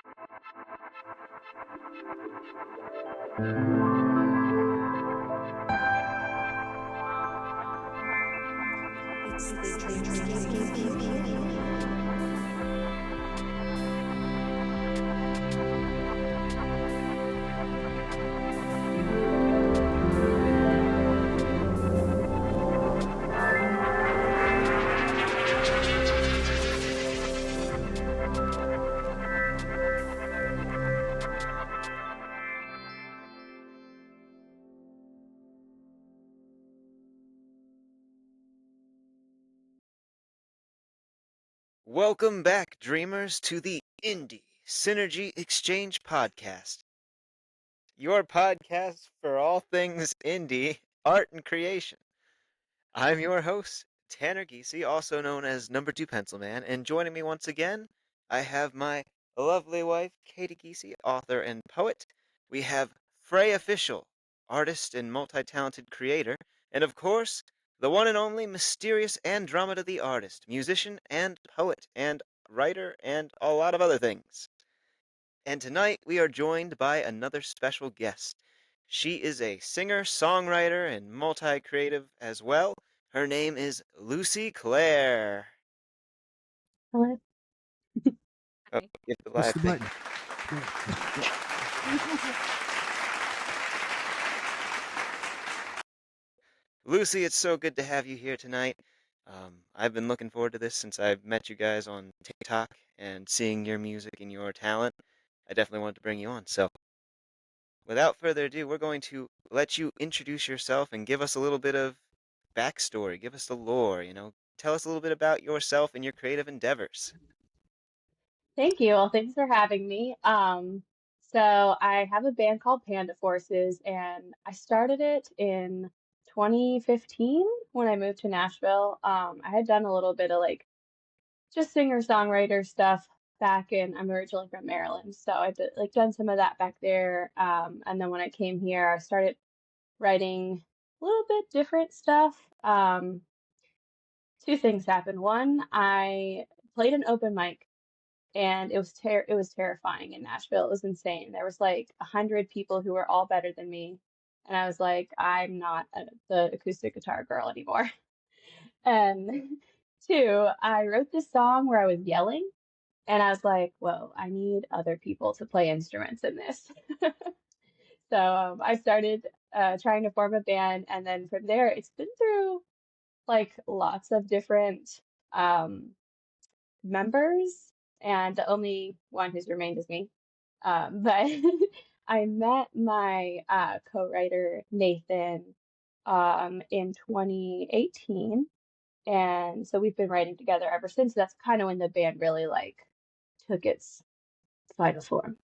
It's the dreamscape. Welcome back, dreamers, to the Indie Synergy Exchange Podcast, your podcast for all things indie, art, and creation. I'm your host, Tanner Giese, also known as Number 2 Pencil Man, and joining me once again, I have my lovely wife, Katie Giese, author and poet. We have Frae Official, artist and multi-talented creator, and of course, the one and only mysterious Andromeda the artist, musician and poet and writer and a lot of other things. And tonight we are joined by another special guest. She is a singer, songwriter, and multi-creative as well. Her name is Lucy Claire. Hello. Oh, get the Push live the thing. button. Lucy, it's so good to have you here tonight. I've been looking forward to this since I've met you guys on TikTok and seeing your music and your talent. I definitely wanted to bring you on. So, without further ado, we're going to let you introduce yourself and give us a little bit of backstory. Give us the lore, Tell us a little bit about yourself and your creative endeavors. Thank you. Well, thanks for having me. So I have a band called Panda Forces, and I started it in 2015 when I moved to Nashville. I had done a little bit of like just singer-songwriter stuff I'm originally from Maryland, so I did like done some of that back there. And then when I came here, I started writing a little bit different stuff. Two things happened. One, I played an open mic and it was terrifying in Nashville. It was insane. There was like 100 people who were all better than me, and I was like, I'm not the acoustic guitar girl anymore. And two, I wrote this song where I was yelling, and I was like, whoa, I need other people to play instruments in this. So I started trying to form a band, and then from there, it's been through like lots of different um, members, and the only one who's remained is me. But I met my co-writer Nathan in 2018, and so we've been writing together ever since. That's kind of when the band really like took its final form.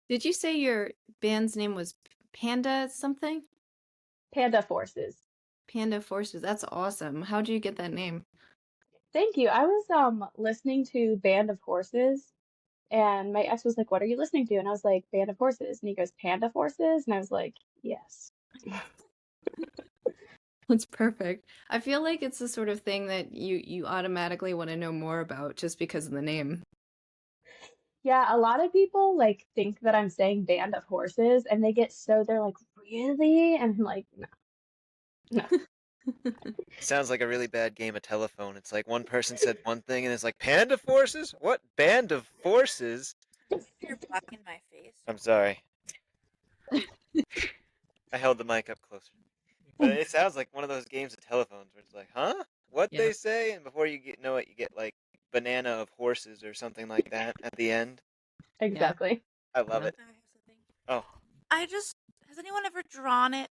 Did you say your band's name was Panda something? Panda Forces. Panda Forces. That's awesome. How'd you get that name? Thank you. I was listening to Band of Horses, and my ex was like, "What are you listening to?" And I was like, "Band of Horses." And he goes, "Panda Forces?" And I was like, "Yes." That's perfect. I feel like it's the sort of thing that you automatically want to know more about just because of the name. Yeah, a lot of people like think that I'm saying Band of Horses, and they're like, "Really?" And I'm like, "No, no." Sounds like a really bad game of telephone. It's like one person said one thing and it's like, Panda Forces? What band of forces? You're blocking my face. I'm sorry. I held the mic up closer. But it sounds like one of those games of telephones where it's like, huh? What Yeah. they say? And before you know it, you get like banana of horses or something like that at the end. Exactly. I love Yeah. it. I have something. Oh, Has anyone ever drawn it?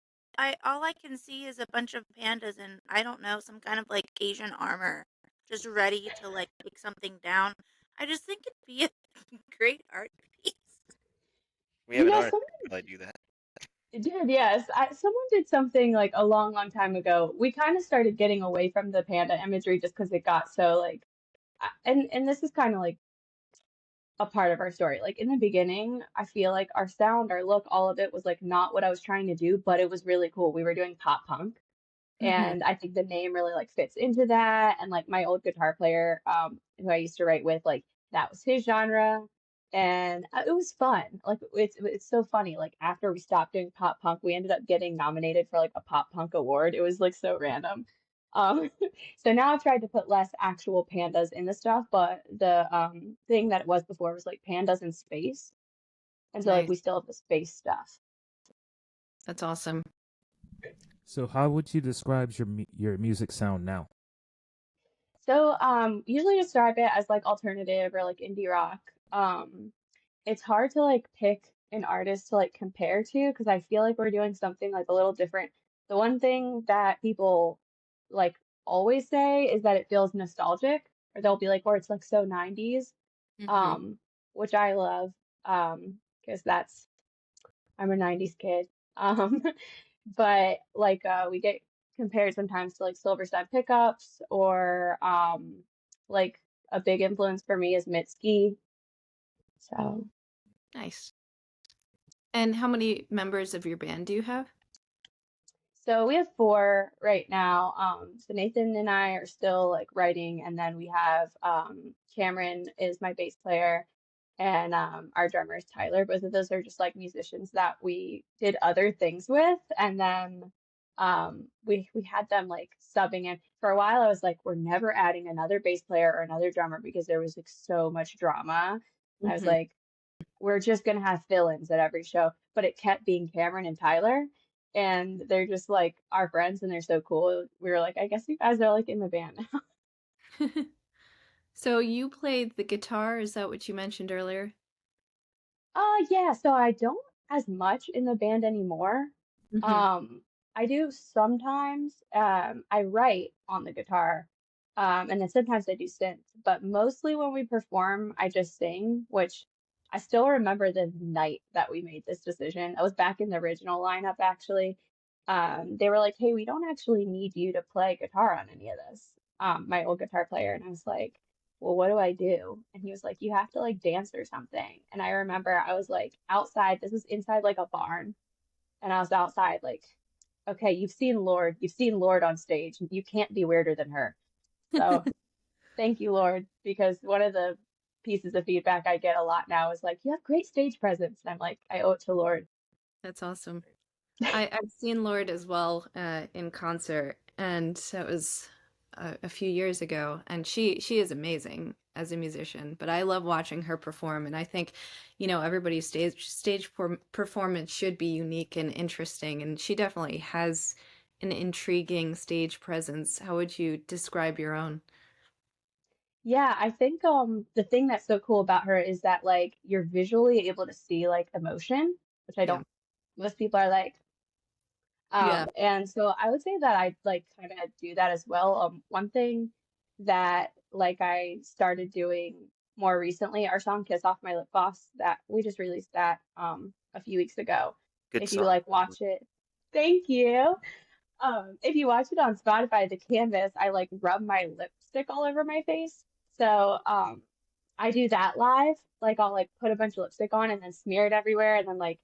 All I can see is a bunch of pandas and I don't know, some kind of like Asian armor, just ready to like take something down. I just think it'd be a great art piece. we have an artist Someone that probably do that. did, yes. Someone did something like a long, long time ago. We kind of started getting away from the panda imagery just because it got so like, and this is kind of like a part of our story. Like in the beginning, I feel like our sound, our look, all of it was like not what I was trying to do, but it was really cool. We were doing pop punk. Mm-hmm. And I think the name really like fits into that. And like my old guitar player, who I used to write with, like that was his genre. And it was fun. Like it's so funny. Like after we stopped doing pop punk, we ended up getting nominated for like a pop punk award. It was like so random. Um, so now I've tried to put less actual pandas in the stuff, but the thing that it was before was like pandas in space. And so like Nice. we still have the space stuff. That's awesome. So, how would you describe your music sound now? So usually describe it as like alternative or like indie rock. It's hard to like pick an artist to like compare to because I feel like we're doing something like a little different. The one thing that people like always say is that it feels nostalgic, or they'll be like, or it's like so 90s, Mm-hmm. um, which I love, because that's I'm a 90s kid. Um, but like we get compared sometimes to like Silverstein pickups or like a big influence for me is Mitski. So Nice. And how many members of your band do you have? so we have four right now. So Nathan and I are still like writing, and then we have Cameron is my bass player, and our drummer is Tyler. Both of those are just like musicians that we did other things with, and then we had them like subbing in. For a while, I was like, we're never adding another bass player or another drummer because there was like so much drama. And I was Mm-hmm. like, we're just gonna have fill-ins at every show, but it kept being Cameron and Tyler, and they're just like our friends, and they're so cool. We were like, I guess you guys are like in the band now. So you played the guitar, is that what you mentioned earlier? Yeah, so I don't as much in the band anymore. Mm-hmm. Um, I do sometimes. I write on the guitar, and then sometimes I do synth, but mostly when we perform, I just sing, which I still remember the night that we made this decision. I was back in the original lineup actually. They were like, "Hey, we don't actually need you to play guitar on any of this." My old guitar player, and I was like, well, what do I do? And he was like, you have to like dance or something. And I remember I was like outside, this was inside like a barn. And I was outside like, okay, you've seen Lord on stage. You can't be weirder than her. So thank you, Lord, because one of the pieces of feedback I get a lot now is like, you have great stage presence. And I'm like, I owe it to Lord. That's awesome. I've seen Lord as well in concert, and that was a few years ago. And she is amazing as a musician. But I love watching her perform, and I think, everybody's performance should be unique and interesting. And she definitely has an intriguing stage presence. How would you describe your own? Yeah, I think the thing that's so cool about her is that like you're visually able to see like emotion, which I Yeah. don't most people are like, Yeah. and so I would say that I like kind of do that as well. One thing that like I started doing more recently, our song Kiss Off My Lip Gloss that we just released that a few weeks ago. Good If you song. like watch it, thank you. If you watch it on Spotify, the canvas, I like rub my lipstick all over my face. So I do that live. Like I'll like put a bunch of lipstick on and then smear it everywhere and then like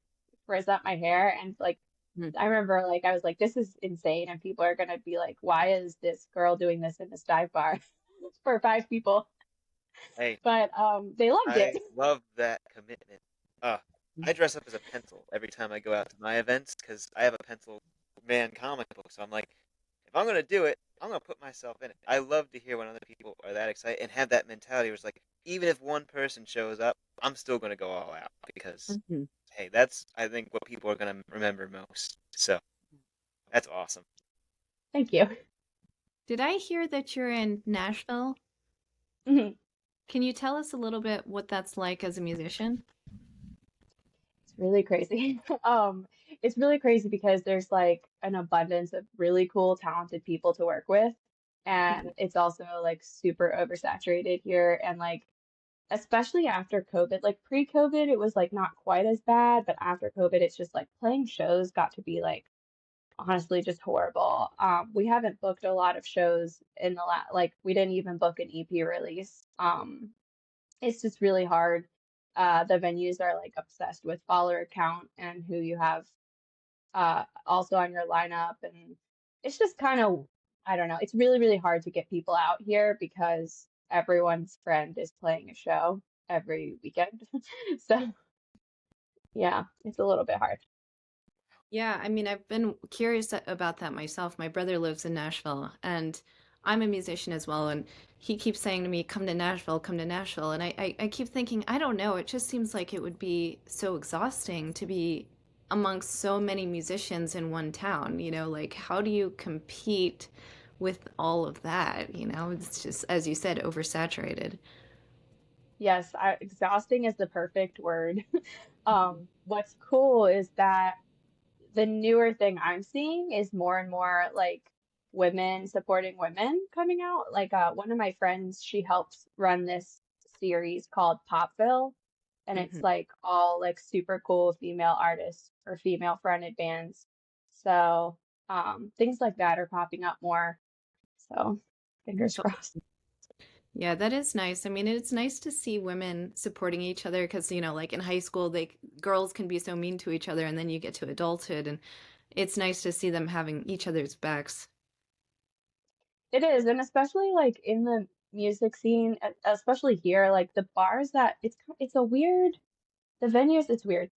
frizz up my hair and like Mm. I remember like I was like, this is insane, and people are gonna be like, why is this girl doing this in this dive bar for five people? Hey, But they loved it. I love that commitment. Uh, I dress up as a pencil every time I go out to my events because I have a pencil man comic book. So I'm like, if I'm gonna do it, I'm gonna put myself in it. I love to hear when other people are that excited and have that mentality where it's like, even if one person shows up, I'm still gonna go all out because, Mhm. hey, that's I think what people are gonna remember most. So that's awesome. Thank you. Did I hear that you're in Nashville? Mhm. Can you tell us a little bit what that's like as a musician? It's really crazy. It's really crazy because there's like an abundance of really cool, talented people to work with. And it's also like super oversaturated here. And like, especially after COVID, like pre-COVID, it was like not quite as bad, but after COVID, it's just like playing shows got to be like honestly just horrible. We haven't booked a lot of shows in the like we didn't even book an EP release. It's just really hard. The venues are like obsessed with follower count and who you have also on your lineup, and it's just kind of, I don't know. It's really, really hard to get people out here because everyone's friend is playing a show every weekend. So, yeah, it's a little bit hard. Yeah, I mean, I've been curious about that myself. My brother lives in Nashville, and I'm a musician as well. And he keeps saying to me, "Come to Nashville, come to Nashville." And I keep thinking, I don't know. It just seems like it would be so exhausting to be amongst so many musicians in one town. Like how do you compete with all of that? It's just, as you said, oversaturated. Yes, exhausting is the perfect word. What's cool is that the newer thing I'm seeing is more and more like women supporting women coming out. Like one of my friends, she helps run this series called Popville, and it's Hmm. like all like super cool female artists or female fronted bands. So things like that are popping up more. So fingers crossed. Yeah, that is nice. I mean, it's nice to see women supporting each other because, like in high school, girls can be so mean to each other, and then you get to adulthood, and it's nice to see them having each other's backs. It is, and especially like in the music scene, especially here, like the bars that it's a weird the venues, it's weird.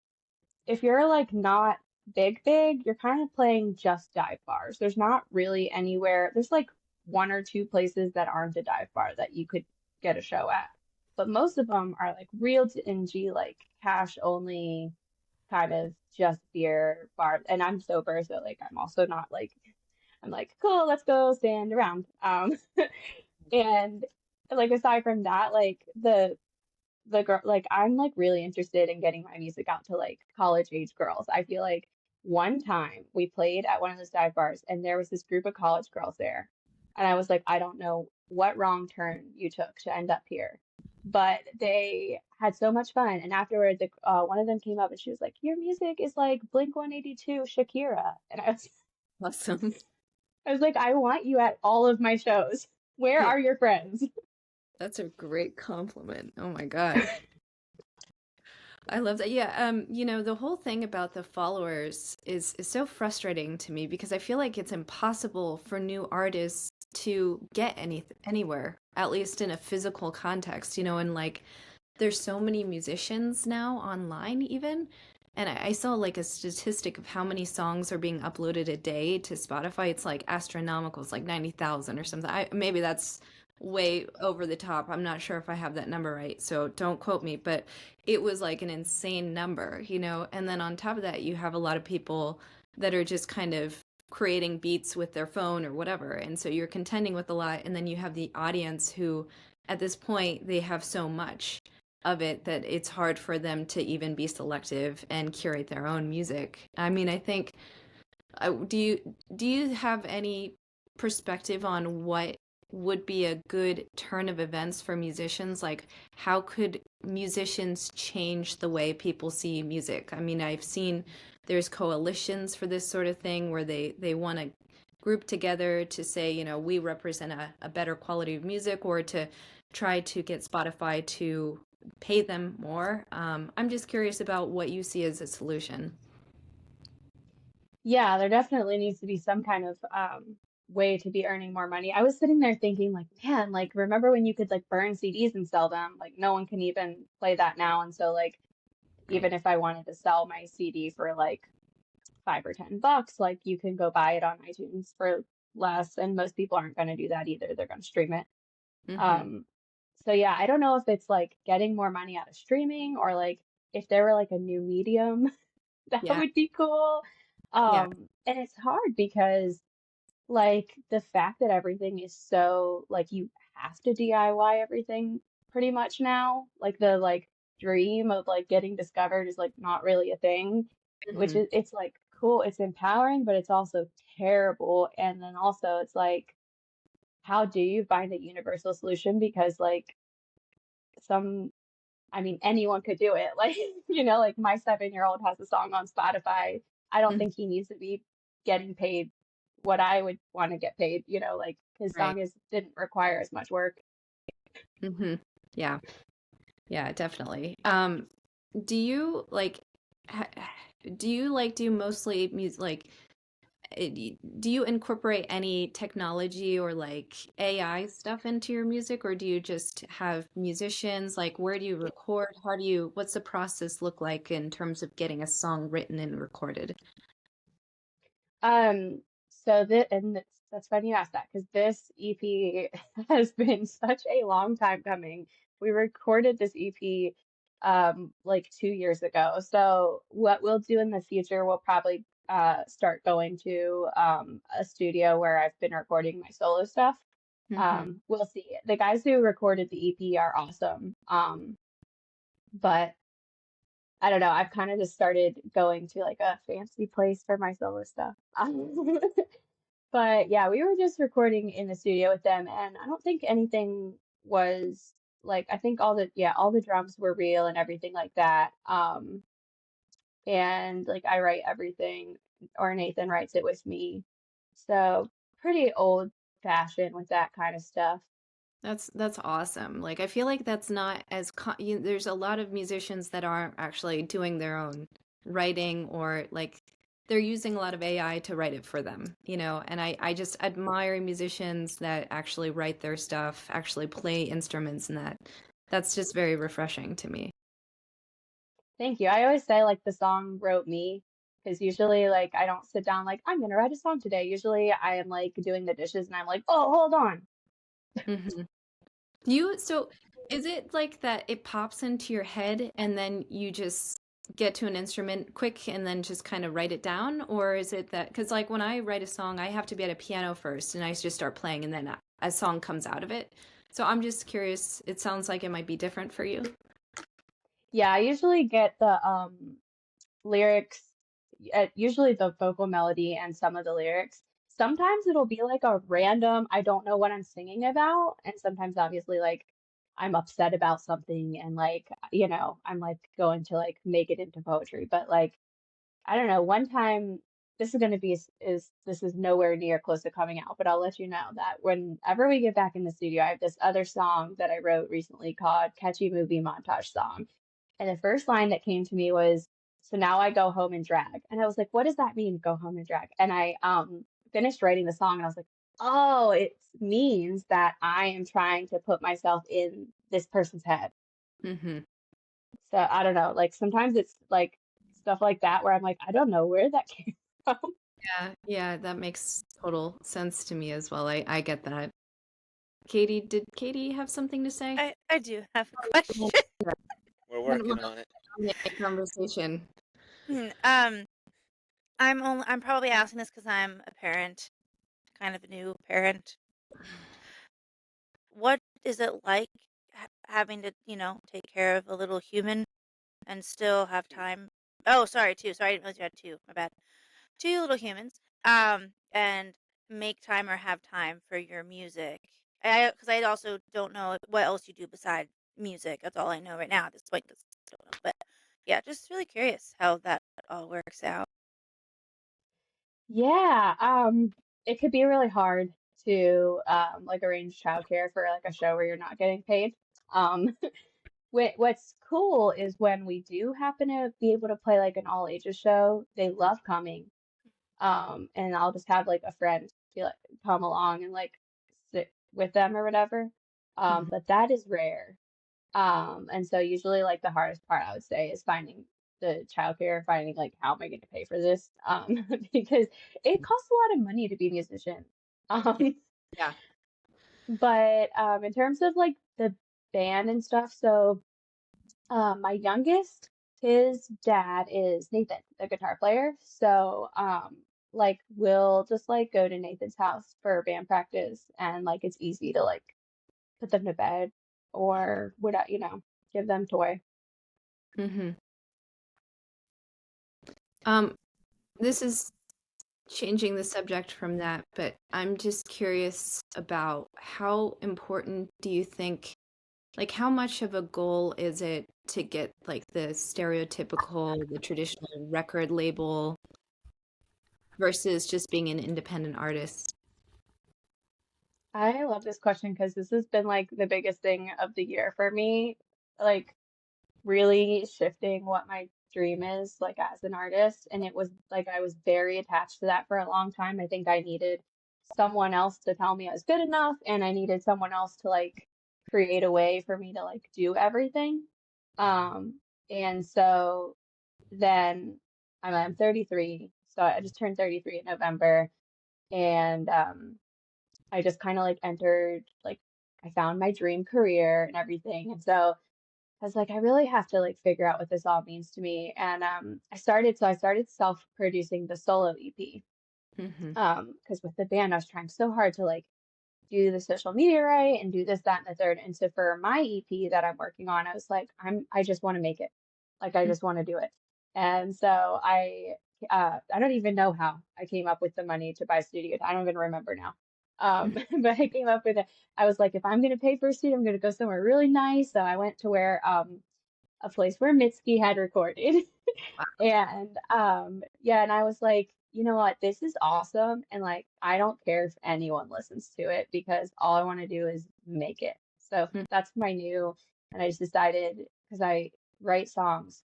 If you're like not big, you're kind of playing just dive bars. There's not really anywhere. There's like one or two places that aren't a dive bar that you could get a show at. But most of them are like real dingy, like cash only kind of just beer bar. And I'm sober, so like I'm also not like I'm like, cool, let's go stand around. And like aside from that, like the girl, like I'm like really interested in getting my music out to like college age girls. I feel like one time we played at one of those dive bars and there was this group of college girls there. And I was like, I don't know what wrong turn you took to end up here. But they had so much fun. And afterward, one of them came up and she was like, your music is like Blink 182 Shakira. And Awesome. I was like, I want you at all of my shows. Where Yeah, are your friends? that's a great compliment. Oh my God. I love that. Yeah, the whole thing about the followers is so frustrating to me because I feel like it's impossible for new artists to get anywhere, at least in a physical context, and like there's so many musicians now online even. And I saw like a statistic of how many songs are being uploaded a day to Spotify. It's like astronomical. It's like 90,000 or something. Maybe that's way over the top. I'm not sure if I have that number right, so don't quote me, but it was like an insane number. And then on top of that, you have a lot of people that are just kind of creating beats with their phone or whatever. And so you're contending with a lot. And then you have the audience who, at this point, they have so much of it that it's hard for them to even be selective and curate their own music. I mean, I think do you have any perspective on what would be a good turn of events for musicians? Like, how could musicians change the way people see music? I mean, I've seen there's coalitions for this sort of thing where they want to group together to say, we represent a better quality of music, or to try to get Spotify to pay them more. I'm just curious about what you see as a solution. Yeah, there definitely needs to be some kind of way to be earning more money. I was sitting there thinking, like, man, like, remember when you could like burn CDs and sell them? Like, no one can even play that now. And so, like, Right. even if I wanted to sell my CD for like $5 or $10, like, you can go buy it on iTunes for less. And most people aren't going to do that either. They're going to stream it. Mm-hmm. Um, so yeah, I don't know if it's like getting more money out of streaming or like if there were like a new medium that Yeah. would be cool. Yeah. And it's hard because like the fact that everything is so like you have to DIY everything pretty much now. Like the like dream of like getting discovered is like not really a thing, which Mm-hmm. is it's like cool, it's empowering, but it's also terrible. And then also it's like how do you find a universal solution? Because like some I mean, anyone could do it. Like, like my 7-year-old has a song on Spotify. I don't Mm-hmm. think he needs to be getting paid what I would want to get paid, like his Right. song didn't require as much work. Mm-hmm. Yeah. Yeah, definitely. Do you like do you like do mostly music like do you incorporate any technology or like AI stuff into your music, or do you just have musicians? Like, where do you record? What's the process look like in terms of getting a song written and recorded? Um, that's funny you asked that because this EP has been such a long time coming. We recorded this EP like 2 years ago. So what we'll do in the future, we'll probably start going to a studio where I've been recording my solo stuff. Hmm. We'll see. The guys who recorded the EP are awesome. But I don't know. I've kind of just started going to like a fancy place for my solo stuff. But yeah, we were just recording in the studio with them, and I don't think anything was like, I think all the drums were real and everything like that. And like I write everything, or Nathan writes it with me. So pretty old fashioned with that kind of stuff. That's awesome. Like, I feel like that's not as there's a lot of musicians that aren't actually doing their own writing, or like they're using a lot of AI to write it for them, and I just admire musicians that actually write their stuff, actually play instruments, and that's just very refreshing to me. Thank you. I always say like the song wrote me because usually like I don't sit down like I'm gonna write a song today. Usually I am like doing the dishes and I'm like, oh, hold on. Hmm. So is it like that it pops into your head and then you just get to an instrument quick and then just kind of write it down? Or is it that, because like when I write a song, I have to be at a piano first and I just start playing and then a song comes out of it. So I'm just curious, it sounds like it might be different for you. Yeah, I usually get the lyrics, usually the vocal melody and some of the lyrics. Sometimes it'll be like a random, I don't know what I'm singing about, and sometimes obviously like I'm upset about something and like, I'm like going to like make it into poetry. But like I don't know, one time this is going to be is this is nowhere near close to coming out, but I'll let you know that whenever we get back in the studio, I have this other song that I wrote recently called Catchy Movie Montage Song. And the first line that came to me was, so now I go home and drag. And I was like, what does that mean, go home and drag? And I finished writing the song and I was like, oh, it means that I am trying to put myself in this person's head. Hmm. So I don't know, like sometimes it's like stuff like that where I'm like, I don't know where that came from. Yeah, that makes total sense to me as well. I get that. Did Katie have something to say? I do have a question. We're Wouldn't working want on it. to dominate conversation. um, I'm probably asking this because I'm a parent, kind of a new parent. What is it like having to, take care of a little human and still have time? Oh, sorry, two. Sorry, I didn't realize you had two. My bad. Two little humans. And make time or have time for your music. Because I also don't know what else you do beside music. That's all I know right now at this point. 'Cause I don't know. But yeah, just really curious how that all works out. Yeah, it could be really hard to like arrange childcare for like a show where you're not getting paid. Um, what's cool is when we do happen to be able to play like an all ages show, they love coming. And I'll just have like a friend be like come along and like sit with them or whatever. Mhm. But that is rare. And so usually like the hardest part I would say is finding the childcare, finding like how am I going to pay for this? Because it costs a lot of money to be a musician. Yeah. Um, Yeah. but in terms of like the band and stuff, so my youngest, his dad is Nathan, the guitar player. So like we'll just like go to Nathan's house for band practice, and like it's easy to like put them to bed or without, give them toy. Hmm. Um, this is changing the subject from that, but I'm just curious about how important do you think, like, how much of a goal is it to get like the traditional record label versus just being an independent artist? I love this question because this has been like the biggest thing of the year for me, like really shifting what my dream is, like as an artist. And it was like I was very attached to that for a long time. I think I needed someone else to tell me I was good enough, and I needed someone else to like create a way for me to like do everything. Um, and so then I'm 33, so I just turned 33 in November, and I just kind of like entered like I found my dream career and everything. And so I was like, I really have to like figure out what this all means to me. And I started self-producing the solo EP. Hmm. Because with the band I was trying so hard to like do the social media right and do this, that, and the third. And so for my EP that I'm working on, I was like, I just want to make it. Like I just want to do it. And so I don't even know how I came up with the money to buy studio. I don't even remember now. But I came up with it. I was like, if I'm gonna pay for a studio, I'm gonna go somewhere really nice. So I went to where a place where Mitski had recorded. And yeah, and I was like, you know what, this is awesome. And like I don't care if anyone listens to it because all I want to do is make it. So that's my new, and I just decided because I write songs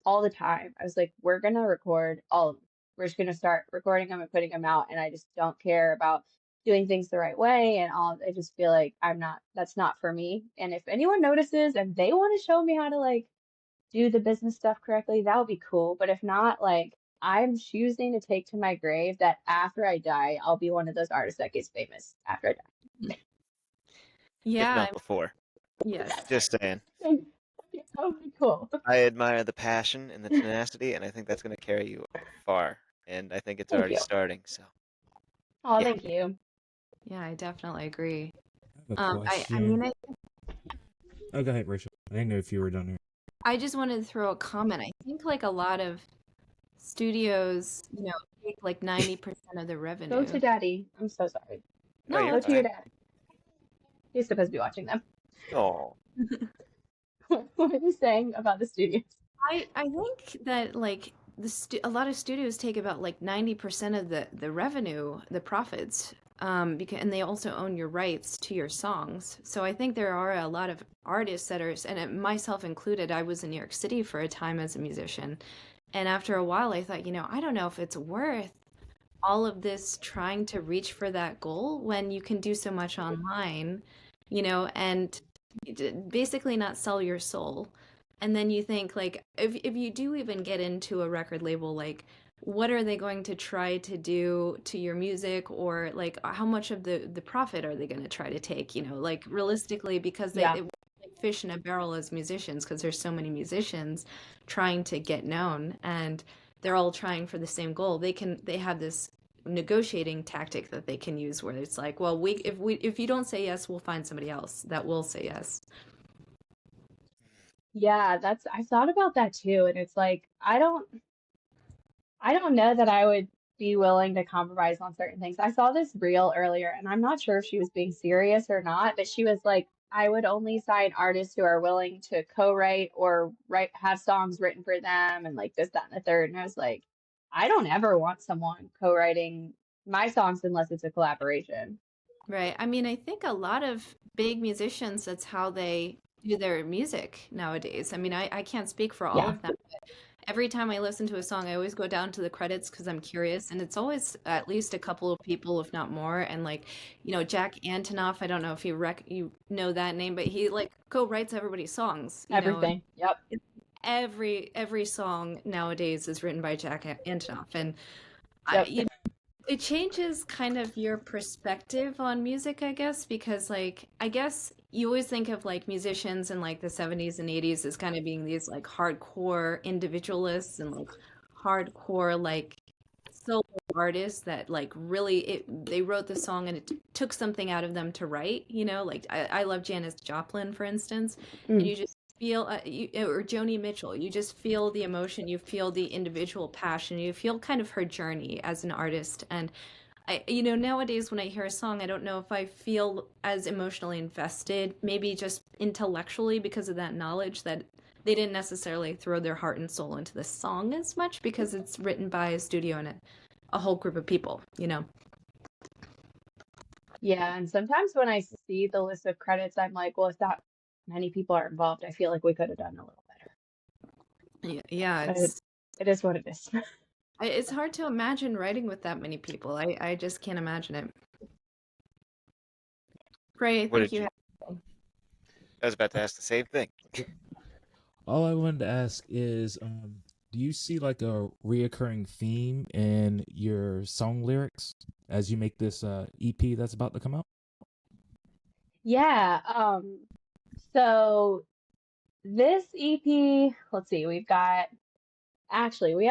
all the time. I was like, we're gonna record all of them. We're just gonna start recording them and putting them out, and I just don't care about doing things the right way and all. I just feel like that's not for me. And if anyone notices and they want to show me how to like do the business stuff correctly, that would be cool. But if not, like I'm choosing to take to my grave that after I die, I'll be one of those artists that gets famous after I die. If Yeah, not before. yes. Just saying. Yeah, that would be cool. I admire the passion and the tenacity, and I think that's going to carry you far. And I think it's Thank already you. starting. So, Oh, yeah. thank you. Yeah, I definitely agree. I have a I mean, question. Oh, go ahead, Rachel. I didn't know if you were done here. I just wanted to throw a comment. I think like a lot of studios, take like 90% of the Go to revenue. daddy. I'm so sorry. No, No, you're Go it's to your fine. dad. He's supposed to be watching them. Oh, What are you saying about the studios? I think that like a lot of studios take about like 90% of the revenue, the profits, because and they also own your rights to your songs. So I think there are a lot of artists that are, and myself included, I was in New York City for a time as a musician, and after a while I thought, I don't know if it's worth all of this trying to reach for that goal when you can do so much online, and basically not sell your soul. And then you think like if you do even get into a record label, like what are they going to try to do to your music, or like how much of the profit are they going to try to take, like realistically, because Yeah. they like fish in a barrel as musicians, because there's so many musicians trying to get known, and they're all trying for the same goal. They have this negotiating tactic that they can use where it's like, well, if you don't say yes, we'll find somebody else that will say yes. Yeah, I thought about that too, and it's like I don't know that I would be willing to compromise on certain things. I saw this reel earlier, and I'm not sure if she was being serious or not, but she was like, I would only sign artists who are willing to co-write or have songs written for them and like this, that, and the third. And I was like, I don't ever want someone co-writing my songs unless it's a collaboration. Right. I mean, I think a lot of big musicians, that's how they do their music nowadays. I mean, I can't speak for all Yeah, of them, but every time I listen to a song, I always go down to the credits because I'm curious, and it's always at least a couple of people, if not more. And like, Jack Antonoff, I don't know if you know that name, but he like co-writes everybody's songs, everything. Yep. every song nowadays is written by Jack Antonoff, and Yep. it changes kind of your perspective on music, I guess, because like I guess you always think of like musicians in like the 70s and 80s as kind of being these like hardcore individualists and like hardcore like solo artists that like really they wrote the song and it took something out of them to write, like I love Janis Joplin, for instance, and Mm. you just feel or Joni Mitchell, you just feel the emotion, you feel the individual passion, you feel kind of her journey as an artist. And nowadays when I hear a song, I don't know if I feel as emotionally invested, maybe just intellectually because of that knowledge that they didn't necessarily throw their heart and soul into the song as much because it's written by a studio and a whole group of people. Yeah, and sometimes when I see the list of credits, I'm like, well, if that many people are involved, I feel like we could have done a little better. Yeah, But it is what it is. it's hard to imagine writing with that many people. I just can't imagine it. Frae, I What think did you you? have. I was about to ask the same thing. All I wanted to ask is, do you see like a reoccurring theme in your song lyrics as you make this EP that's about to come out? Yeah, so this EP, let's see, we have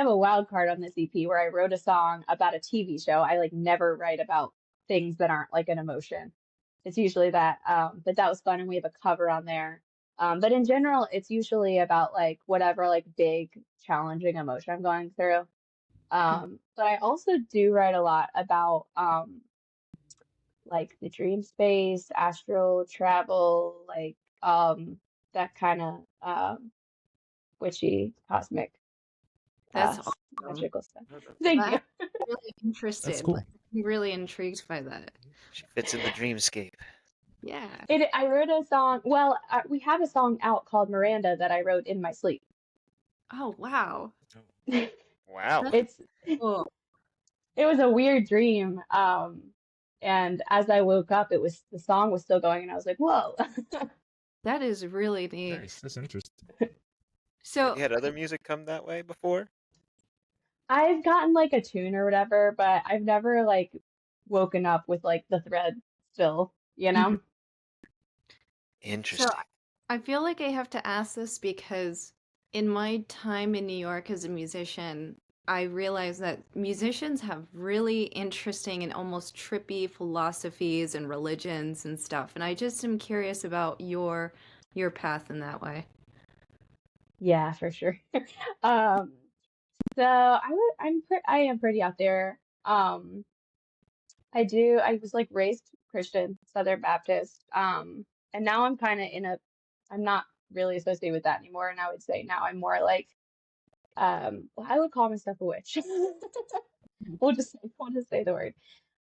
a wild card on this EP where I wrote a song about a TV show. I like never write about things that aren't like an emotion. It's usually that, but that was fun and we have a cover on there. But in general, it's usually about like whatever like big challenging emotion I'm going through. But I also do write a lot about like the dream space, astral travel, like that kind of witchy cosmic That's uh awesome. magical stuff. Thank you. I'm really That's interested. Like, cool. I'm really intrigued by that. She fits in the dreamscape. Yeah. I wrote a song. Well, we have a song out called Miranda that I wrote in my sleep. Oh, wow. Wow. That's It's cool. it was a weird dream. And as I woke up, the song was still going, and I was like, whoa. That is really neat. Nice. That's interesting. Have So, you had other music come that way before? I've gotten like a tune or whatever, but I've never like woken up with like the thread still, you mhm. know? So Interesting. I feel like I have to ask this because in my time in New York as a musician, I realized that musicians have really interesting and almost trippy philosophies and religions and stuff. And I just am curious about your path in that way. Yeah, for sure. Um, so I am pretty out there. I was like raised Christian, Southern Baptist. And now I'm not really associated with that anymore. And I would say now I'm more like, well, I would call myself a witch. Want to say the word.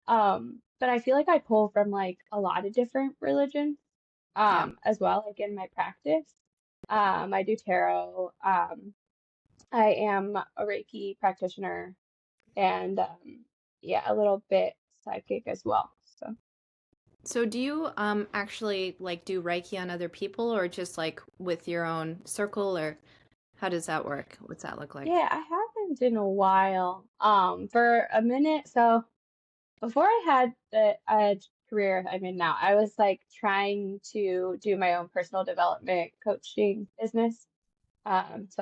But I feel like I pull from like a lot of different religions, Yeah. as well, like in my practice. I do tarot. I am a Reiki practitioner and, yeah, a little bit psychic as well. So. So do you actually like do Reiki on other people or just like with your own circle or how does that work? What's that look like? Yeah, I haven't in a while. For a minute. So before I had the career I'm in now, I was like trying to do my own personal development coaching business. So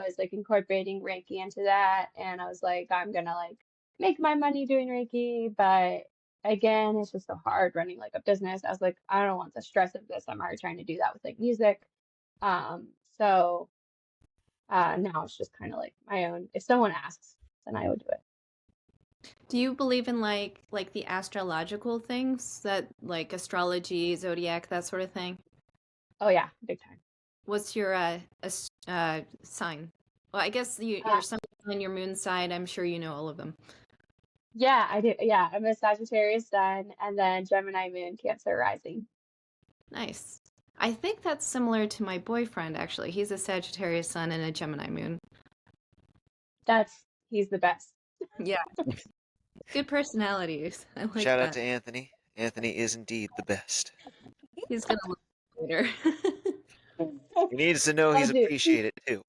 I was like incorporating Reiki into that, and I was like, I'm gonna like make my money doing Reiki, but again, it's just so hard running like a business. I was like, I don't want the stress of this. I'm already trying to do that with like music. So now it's just kind of like my own. If someone asks, then I would do it. Do you believe in like the astrological things that like astrology, zodiac, that sort of thing? Oh yeah, big time. What's your sign? Well, I guess Uh, your sun and your moon side, I'm sure you know all of them. yeah, I do. Yeah, I'm a Sagittarius sun, and then Gemini moon, Cancer rising. Nice. I think that's similar to my boyfriend actually. He's a Sagittarius sun and a Gemini moon. He's the best. Yeah, good personalities. I like Shout out that. to Anthony. Anthony is indeed the best. He's gonna look later. He needs to know Oh, he's dude. appreciated too.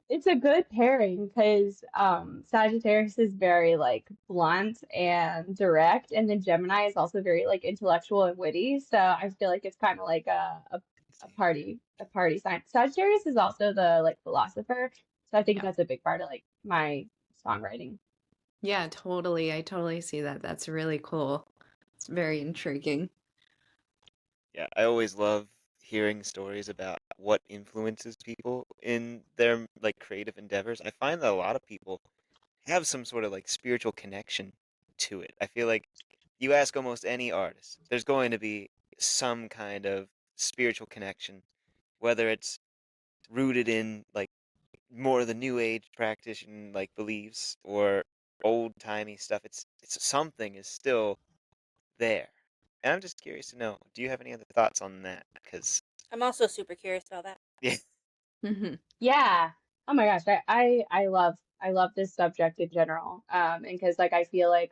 It's a good pairing because Sagittarius is very like blunt and direct, and then Gemini is also very like intellectual and witty. So I feel like it's kind of like a party sign. Sagittarius is also the like philosopher, so I think Yeah. that's a big part of like my songwriting. Yeah, totally. I totally see that. That's really cool. It's very intriguing. Yeah, I always love hearing stories about what influences people in their like creative endeavors. I find that a lot of people have some sort of like spiritual connection to it. I feel like you ask almost any artist, there's going to be some kind of spiritual connection, whether it's rooted in like more of the new age practitioner like beliefs or old timey stuff. It's something is still there. And I'm just curious to know, do you have any other thoughts on that? Because I'm also super curious about that. yeah, Yeah. Oh my gosh, I love this subject in general. And because like I feel like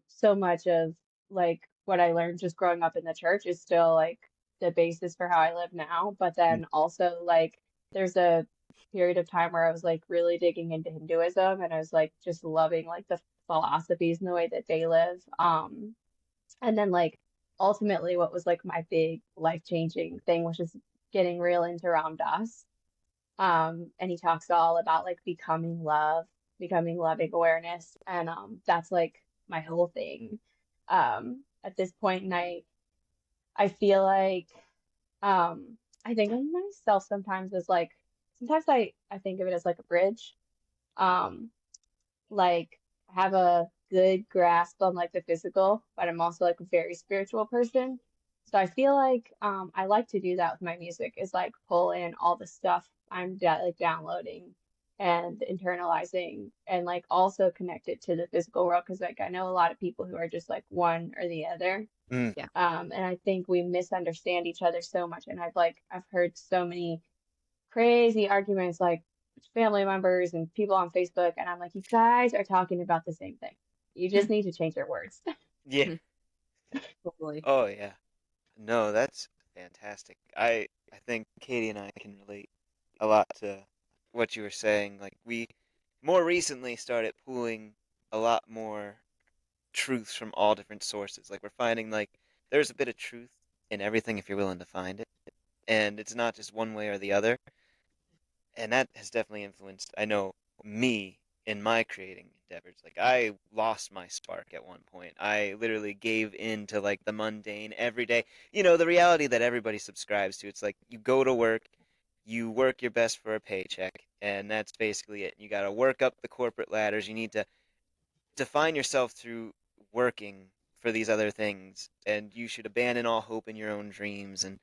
so much of like what I learned just growing up in the church is still like the basis for how I live now. But then also like there's a period of time where I was like really digging into Hinduism and I was like just loving like the philosophies and the way that they live. And then like ultimately what was like my big life-changing thing was just getting real into Ram Dass. And he talks all about like becoming love, becoming loving awareness, and that's like my whole thing at this point. And I feel like I think of myself sometimes as like sometimes I think of it as like a bridge. Um, like have a good grasp on like the physical, but I'm also like a very spiritual person. So I feel like I like to do that with my music is like pull in all the stuff I'm like downloading and internalizing and like also connect it to the physical world because like I know a lot of people who are just like one or the other. Mm. Yeah. And I think we misunderstand each other so much. And I've heard so many crazy arguments like family members and people on Facebook, and I'm like, you guys are talking about the same thing. You just need to change your words. Yeah. Totally. Oh yeah. No, that's fantastic. I think Katie and I can relate a lot to what you were saying. Like we more recently started pooling a lot more truths from all different sources. Like we're finding like there's a bit of truth in everything if you're willing to find it. And it's not just one way or the other. And that has definitely influenced, I know, me in my creating endeavors. Like I lost my spark at one point. I literally gave in to like the mundane everyday, the reality that everybody subscribes to. It's like you go to work, you work your best for a paycheck, and that's basically it. You got to work up the corporate ladders. You need to define yourself through working for these other things, and you should abandon all hope in your own dreams. And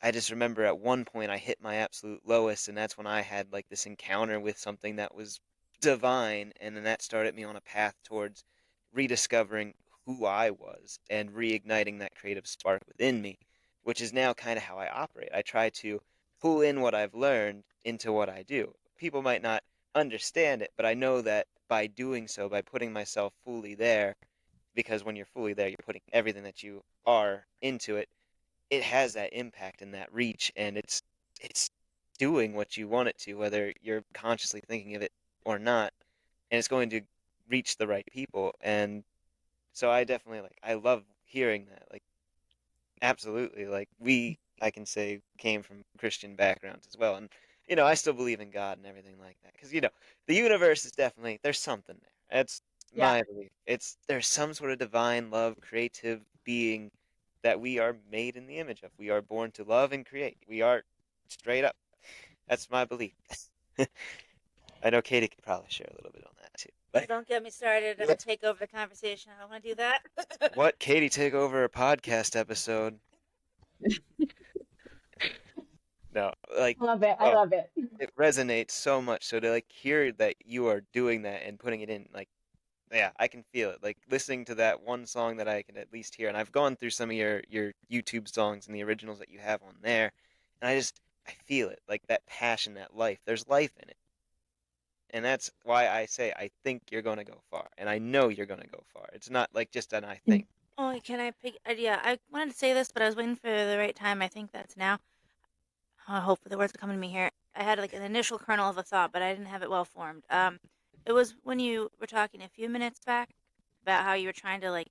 I just remember at one point I hit my absolute lowest, and that's when I had like this encounter with something that was divine, and then that started me on a path towards rediscovering who I was and reigniting that creative spark within me, which is now kind of how I operate. I try to pull in what I've learned into what I do. People might not understand it, but I know that by doing so, by putting myself fully there, because when you're fully there, you're putting everything that you are into it, it has that impact and that reach, and it's doing what you want it to, whether you're consciously thinking of it or not, and it's going to reach the right people. And so I definitely like I love hearing that. Like absolutely, like I can say came from Christian backgrounds as well, and I still believe in God and everything like that because the universe is definitely there's something there. That's Yeah. my belief. It's there's some sort of divine love, creative being that we are made in the image of. We are born to love and create. We are straight up. That's my belief. I know Katie could probably share a little bit on that too. But Don't get me started. I'm yeah. gonna take over the conversation. I don't want to do that. What Katie take over a podcast episode? No, like I love it. I oh, love it. it resonates so much. So to like hear that you are doing that and putting it in, like yeah, I can feel it. Like listening to that one song that I can at least hear, and I've gone through some of your YouTube songs and the originals that you have on there, and I feel it, like that passion, that life. There's life in it, and that's why I say I think you're gonna go far, and I know you're gonna go far. It's not like just an I think. Oh, can I pick? Yeah, I wanted to say this, but I was waiting for the right time. I think that's now. Hopefully the words are coming to me here. I had like an initial kernel of a thought, but I didn't have it well formed. It was when you were talking a few minutes back about how you were trying to like,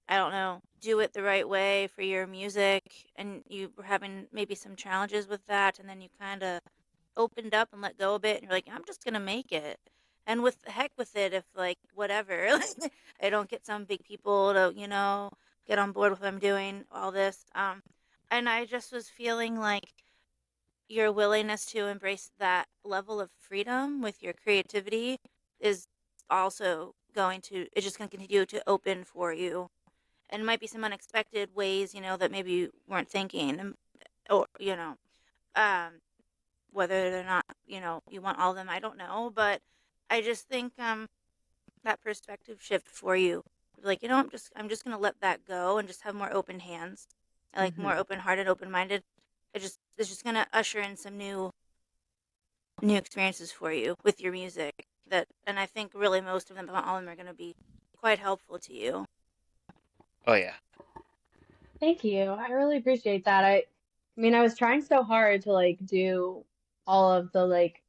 I don't know, do it the right way for your music, and you were having maybe some challenges with that, and then you kind of opened up and let go a bit, and you're like, I'm just gonna make it. And with heck with it, if like whatever, like, I don't get some big people to get on board with what I'm doing, all this. And I just was feeling like your willingness to embrace that level of freedom with your creativity is also it's just going to continue to open for you, and might be some unexpected ways that maybe you weren't thinking, or um whether they're not you want all of them, I don't know, but I just think that perspective shift for you, like I'm just going to let that go and just have more open hands, like Hmm. more open hearted, open minded. it's just gonna usher in some new experiences for you with your music. And I think really most of them, if not all of them, are gonna be quite helpful to you. Oh yeah. Thank you. I really appreciate that. I mean, I was trying so hard to like do all of the like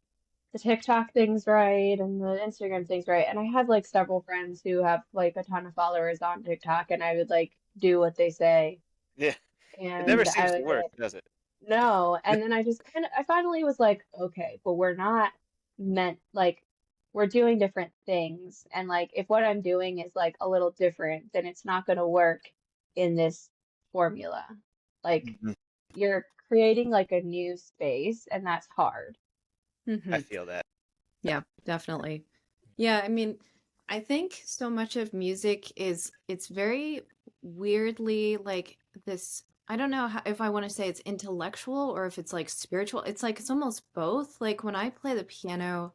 the TikTok things right and the Instagram things right. And I have like several friends who have like a ton of followers on TikTok, and I would like do what they say. Yeah. It never And I seems to would be work, like, does it? no. And then I finally was like, okay, but we're not meant like we're doing different things. And like if what I'm doing is like a little different, then it's not going to work in this formula. Like Mhm. you're creating like a new space, and that's hard. I Hmm. feel that. Yeah, definitely. Yeah, I mean, I think so much of music is it's very weirdly like this. I don't know how, if I want to say it's intellectual or if it's like spiritual. It's like it's almost both. Like when I play the piano,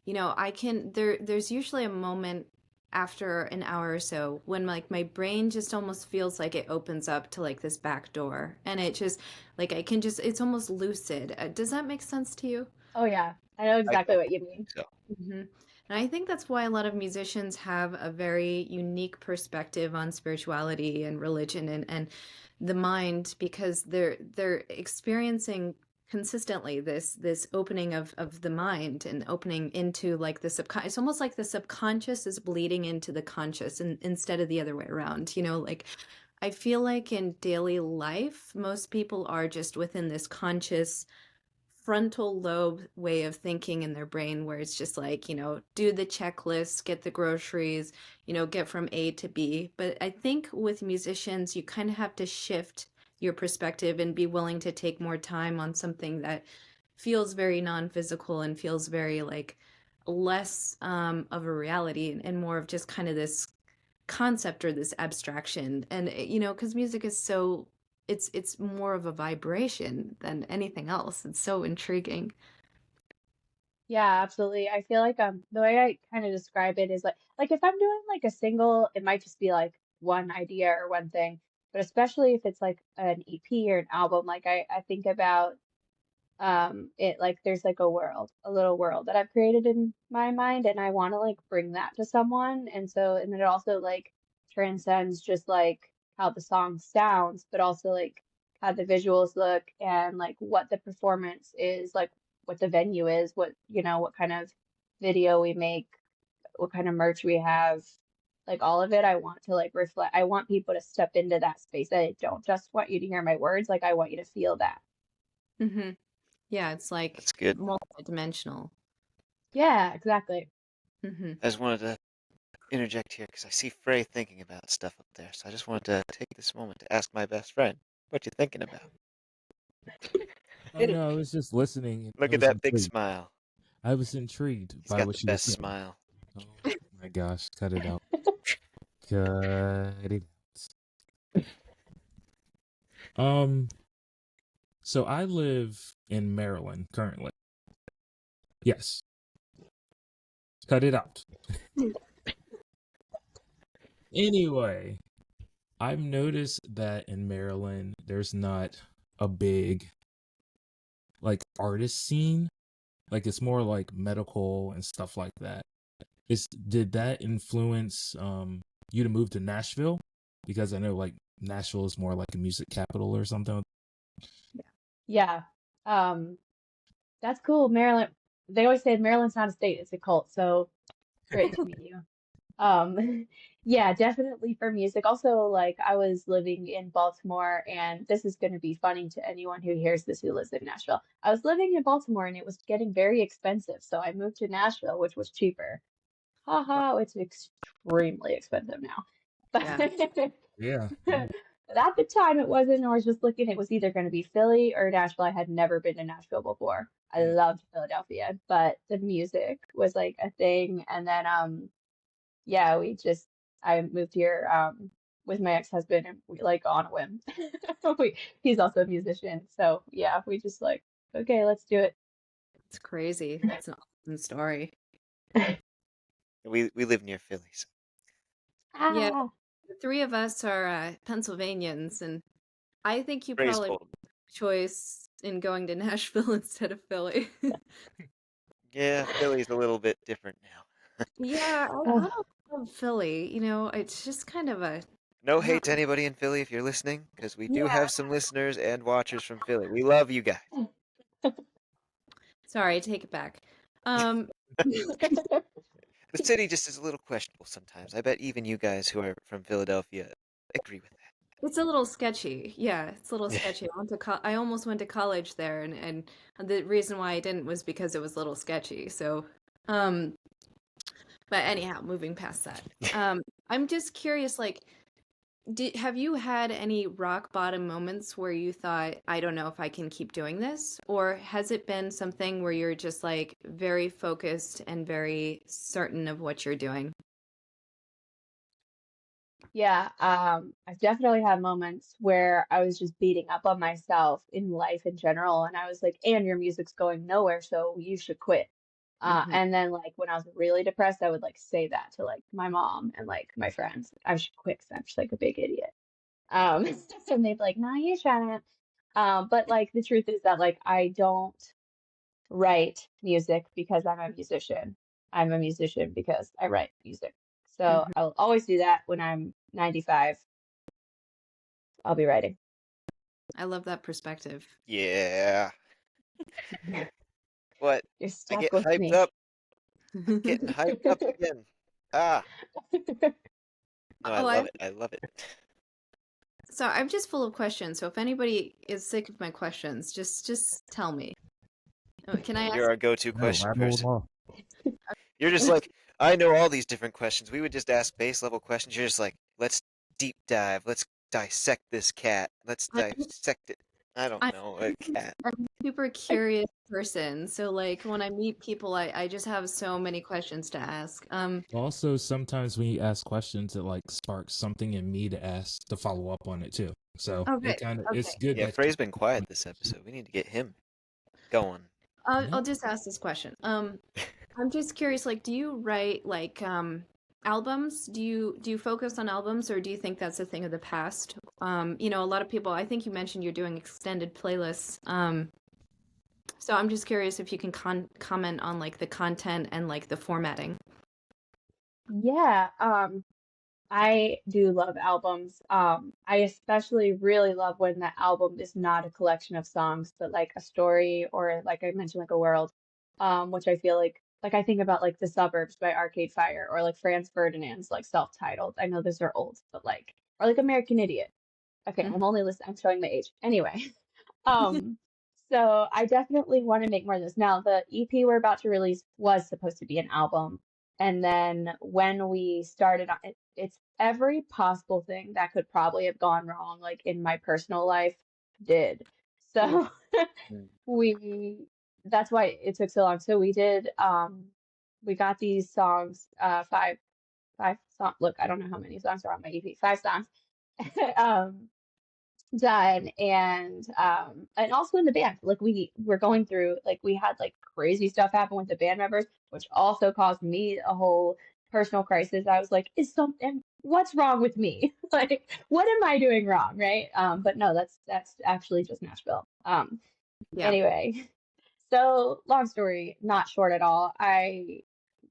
I can there's usually a moment after an hour or so when like my brain just almost feels like it opens up to like this back door and it just like I can just it's almost lucid. Does that make sense to you? Oh yeah, I know I exactly don't what you mean. think so. Hmm. And I think that's why a lot of musicians have a very unique perspective on spirituality and religion and the mind because they're experiencing consistently this opening of the mind and opening into like the subconscious. It's almost like the subconscious is bleeding into the conscious and instead of the other way around. Like I feel like in daily life, most people are just within this conscious frontal lobe way of thinking in their brain where it's just like, do the checklist, get the groceries, get from A to B. But I think with musicians, you kind of have to shift your perspective and be willing to take more time on something that feels very non-physical and feels very like less of a reality and more of just kind of this concept or this abstraction. And because music is so it's more of a vibration than anything else. It's so intriguing. Yeah, absolutely. I feel like the way I kind of describe it is like if I'm doing like a single, it might just be like one idea or one thing. But especially if it's like an EP or an album, like I think about it like there's like a little world that I've created in my mind, and I want to like bring that to someone. And then it also like transcends just like how the song sounds, but also like how the visuals look and like what the performance is, like what the venue is, what kind of video we make, what kind of merch we have, like all of it. I want to like reflect, I want people to step into that space. I don't just want you to hear my words, like I want you to feel that. Hmm. Yeah, it's like That's good. multidimensional. Yeah, exactly. Hmm. I just wanted to interject here because I see Frae thinking about stuff up there. So I just wanted to take this moment to ask my best friend, what you thinking about? Oh no, I was just listening. I Look at was that big intrigued. smile. I was intrigued He's by got the what you were best saying. smile. Oh my gosh, cut it out. Cut it out. So I live in Maryland currently. Yes. Cut it out. Anyway, I've noticed that in Maryland there's not a big like artist scene. Like it's more like medical and stuff like that. Did that influence you to move to Nashville? Because I know like Nashville is more like a music capital or something. Yeah. Um, that's cool. Maryland, they always say Maryland's not a state, it's a cult. So great to meet you. Yeah, definitely for music. Also, like I was living in Baltimore, and this is going to be funny to anyone who hears this who lives in Nashville. I was living in Baltimore and it was getting very expensive, so I moved to Nashville, which was cheaper. Haha, it's extremely expensive now. Yeah. But Yeah. but at the time it wasn't. I was just looking, it was either going to be Philly or Nashville. I had never been to Nashville before. I Mm. loved Philadelphia, but the music was like a thing. And then yeah, I moved here with my ex-husband, and we like on a whim. He's also a musician. So yeah, we just like, okay, let's do it. It's crazy. It's an awesome story. We live near Philly, so Yeah, Ah, the three of us are Pennsylvanians, and I think you Fray's probably old. choice in going to Nashville instead of Philly. Yeah, Philly's a little bit different now. Yeah, I Oh, don't love Philly. You know, it's just kind of a No I don't hate to anybody in Philly if you're listening, because we do yeah. have some listeners and watchers from Philly. We love you guys. Sorry, I take it back. Um, The city just is a little questionable sometimes. I bet even you guys who are from Philadelphia agree with it's a little sketchy. Yeah, it's a little that. sketchy. I almost went to college there, and the reason why I didn't was because it was a little sketchy. So, um, but anyhow, moving past that. I'm just curious, like, have you had any rock bottom moments where you thought, I don't know if I can keep doing this? Or has it been something where you're just like very focused and very certain of what you're doing? yeah, I've definitely had moments where I was just beating up on myself in life in general, and I was like, "And your music's going nowhere, so you should quit." Hmm. And then like when I was really depressed, I would like say that to like my mom and like my friends. I should quit 'cause I'm just like a big idiot. Um, and they'd be like, "No, you shouldn't." But like the truth is that like I don't write music because I'm a musician. I'm a musician because I write music. So Hmm. I'll always do that when I'm 95. I'll be writing. I love that perspective. Yeah. What? You're I stuck get with hyped me. up. I'm getting hyped up again. Ah. No, I Oh, love it. I love it. so I'm just full of questions. So if anybody is sick of my questions, just tell me. Can I You're ask? our go-to No, question rattle them person. off. You're just like, I know all these different questions. We would just ask base level questions. You're just like, let's deep dive. Let's dissect this cat. Let's I'm, dissect it. I don't I'm know, a cat. I'm a super curious person. So like when I meet people, I just have so many questions to ask. Also, sometimes when you ask questions, it like sparks something in me to ask to follow up on it too. So Okay, it kind of okay. it's good Yeah, that you. Frey's been quiet this episode. We need to get him going. I'll No, just ask this question. I'm just curious, like, do you write like albums? Do you focus on albums, or do you think that's a thing of the past? You know, a lot of people, I think you mentioned you're doing extended playlists. So I'm just curious if you can comment on like the content and like the formatting. Yeah, I do love albums. I especially really love when the album is not a collection of songs, but like a story or like I mentioned, like a world. Which I feel like I think about like The Suburbs by Arcade Fire or like Franz Ferdinand's like self-titled. I know those are old, but like or like American Idiot. Okay, Mhm. I'm only listening, I'm showing my age. Anyway, um, so I definitely want to make more of this. Now, the EP we're about to release was supposed to be an album. And then when we started on it, it's every possible thing that could probably have gone wrong, like in my personal life, did. Oof. So Mm. we that's why it took so long. So we got these songs, five songs. Look, I don't know how many songs are on my EP, five songs. um done and also in the band like we were going through like we had like crazy stuff happen with the band members which also caused me a whole personal crisis. I was like is something what's wrong with me like what am I doing wrong, right? But no, that's actually just Nashville. Yeah. Anyway, so long story not short at all, I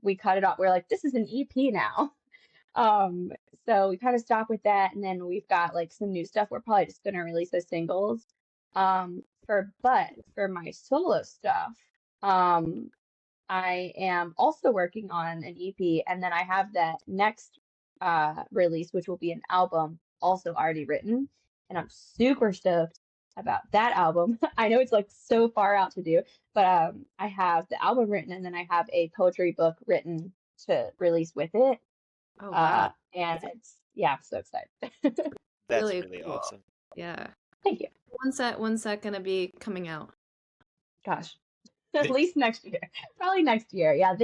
we cut it off. We're like this is an EP now. um, so we kind of stopped with that, and then we've got like some new stuff. We're probably just gonna release as singles. For my solo stuff, um, I am also working on an EP, and then I have that next release, which will be an album, also already written, and I'm super stoked about that album. I know it's like so far out to do, but I have the album written, and then I have a poetry book written to release with it. Oh wow. And it's yeah, I'm so excited. That's Really really cool. awesome. Yeah. Thank you. When's that gonna be coming out? Gosh, at least next year. Probably next year. Yeah,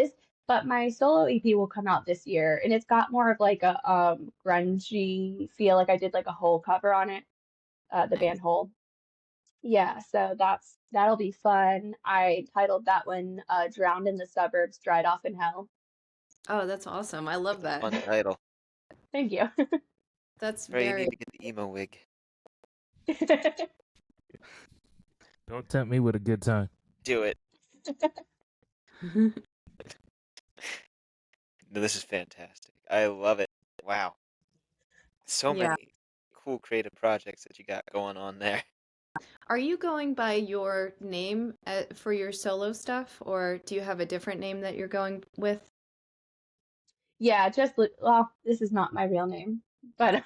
but my solo EP will come out this year and it's got more of like a grungy feel. Like I did like a whole cover on it, the Nice. band Hole. Yeah, so that'll be fun. I titled that one Drowned in the Suburbs, Dried Off in Hell. Oh, that's awesome. I love That's a that. fun title. Thank you. That's Frey, you very need to get the emo wig. Don't tempt me with a good time. Do it. No, this is fantastic. I love it. Wow. So Yeah. many cool creative projects that you got going on there. Are you going by your name for your solo stuff, or do you have a different name that you're going with? Yeah, well, this is not my real name, but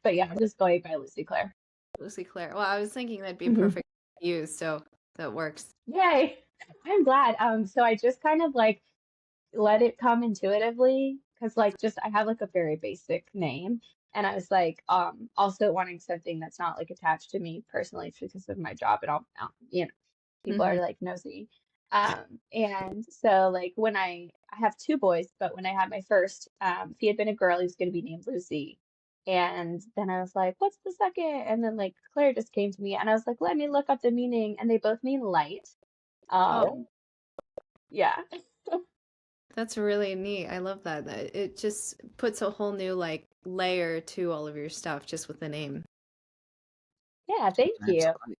yeah, I'm just going by Lucy Claire. Lucy Claire. Well, I was thinking that'd be Mhm. perfect to use, so that works. Yay! I'm glad. So I just kind of like let it come intuitively because like just I have like a very basic name, and I was like also wanting something that's not like attached to me personally because of my job and all, people Hmm. are like nosy. And so like when I have two boys, but when I had my first, if he had been a girl, he was going to be named Lucy. And then I was like, what's the second? And then like Claire just came to me and I was like, let me look up the meaning. And they both mean light. Oh, Yeah. that's really neat. I love that. It just puts a whole new like layer to all of your stuff just with the name. Yeah, thank you. Absolutely.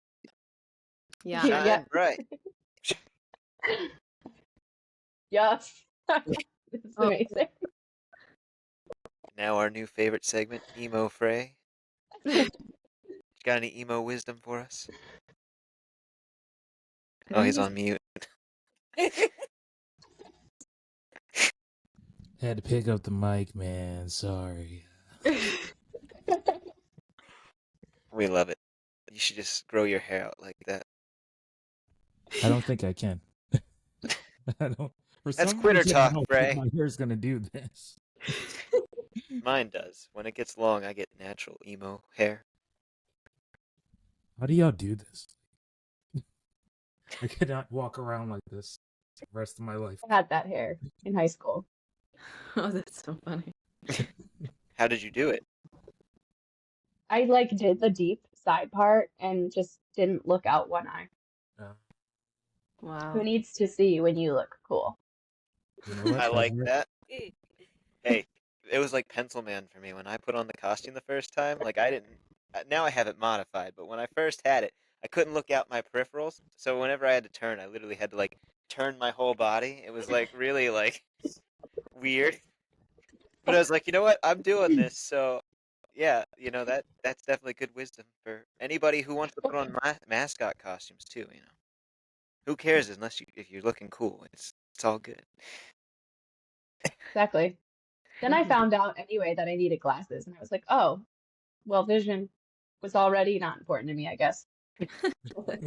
Yeah, Yeah. Shine bright. Yes. It's Oh, amazing. Now our new favorite segment, Emo Frae. Got any emo wisdom for us? I Oh, think he's he's on mute. Had to pick up the mic, man. Sorry. We love it. You should just grow your hair out like that. I don't think I can. I don't. For That's some quitter reason, I talk, don't think Frae. my hair is gonna do this. Mine does. When it gets long, I get natural emo hair. How do y'all do this? I cannot walk around like this the rest of my life. I had that hair in high school. Oh, that's so funny. How did you do it? I like did the deep side part and just didn't look out one eye. Uh, Who Wow. needs to see when you look cool? you know what? I That like worked. that. Hey, it was like Pencil Man for me when I put on the costume the first time. Like I didn't. Now I have it modified, but when I first had it, I couldn't look out my peripherals. So whenever I had to turn, I literally had to like turn my whole body. It was like really like weird. But I was like, you know what? I'm doing this, so yeah, that's definitely good wisdom for anybody who wants to put on mascot costumes too. Who cares unless if you're looking cool? It's all good. Exactly. Then I found out anyway that I needed glasses, and I was like, oh, well, vision was already not important to me, I guess. Do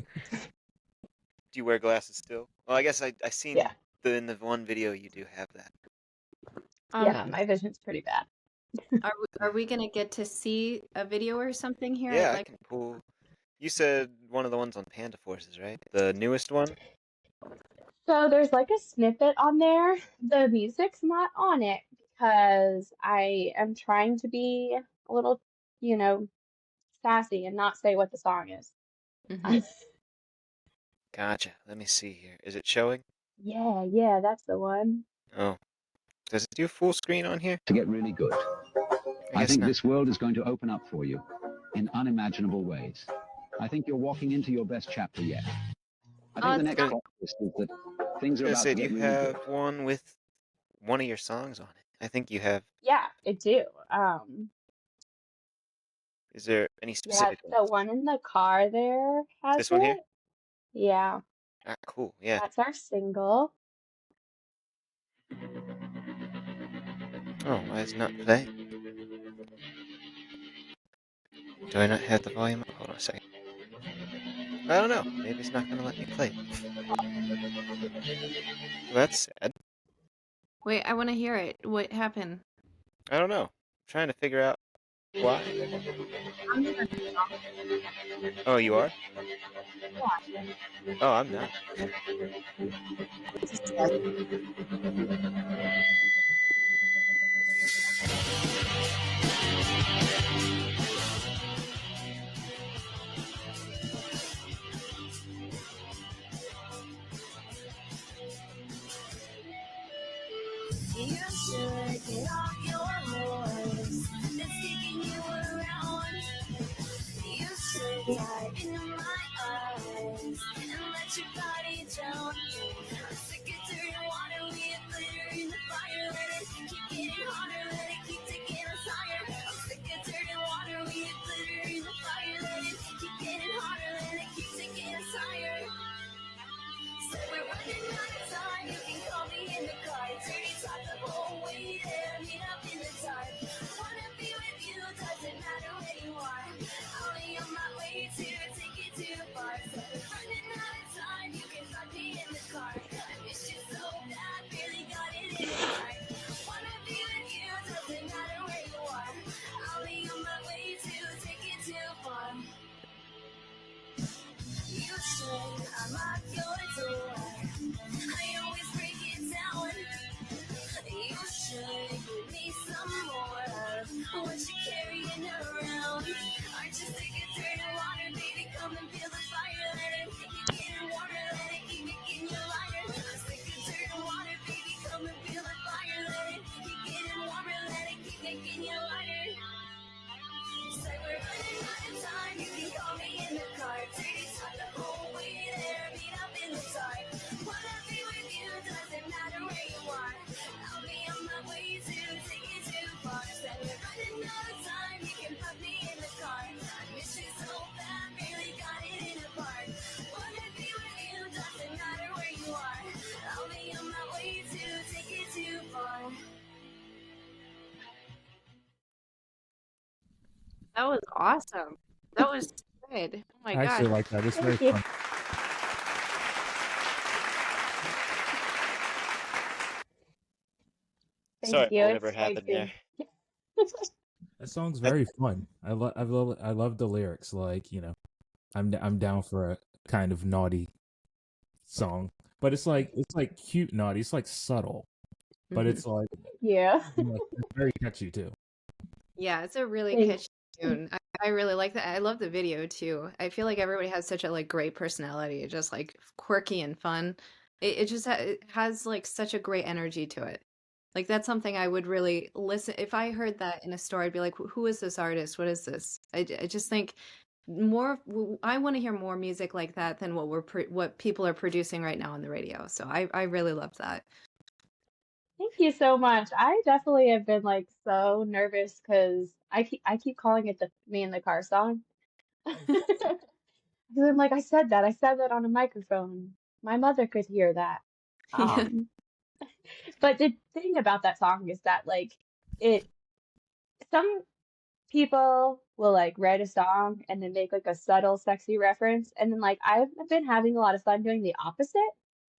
you wear glasses still? Well, I guess I Yeah, seen in the one video you do have that. Um, yeah, my vision's pretty bad. are we gonna get to see a video or something here? I'd Yeah, I like. can pull. You said one of the ones on Panda Forces, right? The newest one. So there's like a snippet on there. The music's not on it because I am trying to be a little, you know, sassy and not say what the song is. Mhm. Gotcha. Let me see here. Is it showing? Yeah, that's the one. Oh, does it do full screen on here? To get really good. I I guess think not. this world is going to open up for you in unimaginable ways. I think you're walking into your best chapter yet. I think the It's next not. plot twist is that things are Gonna about say, to do you get really good. have one with one of your songs on it? I think you have. Yeah, it do. Is there any Yeah, specific the ones? one in the car there has This one here? it. Yeah, Ah, cool. Yeah. that's our single. Oh, why is it not play? Do I not have the volume up? Hold on a second. I don't know. Maybe it's not gonna let me play. Well, that's sad. Wait, I want to hear it. What happened? I don't know. I'm trying to figure out why. I'm gonna. Oh, you are? Oh, I'm not. You should get off your horse. That's taking you around. You should dive into my eyes. lock your door. I always break it down. You should give me some more of what you're carrying around. Aren't you sick of dirty water, baby? Come and feel the fire. Let it keep you getting warmer. Let it keep you getting you lighter. I'm sick of dirty water, baby. Come and feel the fire. Let it keep you getting warmer. Let it keep you getting you lighter. Say we're running out of time. You can call me in the car. Dirty talk the whole way there. Meet up in the dark. Wanna be with you? Doesn't matter where you are. I'll be on my way to take you too far. Say we're running out of time. You can put me in the car. I miss you so bad. Really got it in a part. Wanna be with you? Doesn't matter where you are. I'll be on my way to take you too far. That was awesome. That was good. Oh my I actually gosh. like that. It's very Thank you. fun. Sorry Thank you. for whatever It's like happened there. That song's very fun. I love the lyrics. Like, you know, I'm down for a kind of naughty song, but it's like cute naughty. It's like subtle, but it's like yeah. it's very catchy too. Yeah, it's a really Thank- catchy tune. I really like that. I love the video too. I feel like everybody has such a like great personality, just like quirky and fun. It just it has like such a great energy to it. Like that's something I would really listen if I heard that in a store. I'd be like, who is this artist? What is this? I just think more. I want to hear more music like that than what people are producing right now on the radio. So I really love that. Thank you so much. I definitely have been like so nervous because I keep calling it the me in the car song. Because I'm like, I said that on a microphone. My mother could hear that. Yeah. But the thing about that song is that like it some people will like write a song and then make like a subtle sexy reference and then like I've been having a lot of fun doing the opposite.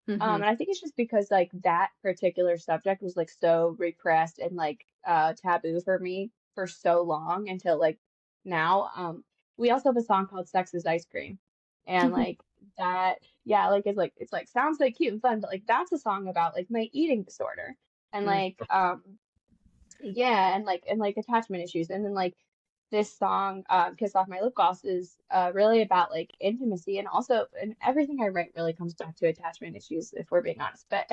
Mhm. And I think it's just because like that particular subject was like so repressed and like taboo for me for so long until like now. We also have a song called Sex is Ice Cream. And like that, yeah, like it's like sounds like cute and fun, but like that's a song about like my eating disorder. And Mm. like yeah, and like attachment issues. And then like this song, Kiss Off My Lip Gloss, is really about like intimacy and also and everything I write really comes back to attachment issues if we're being honest. But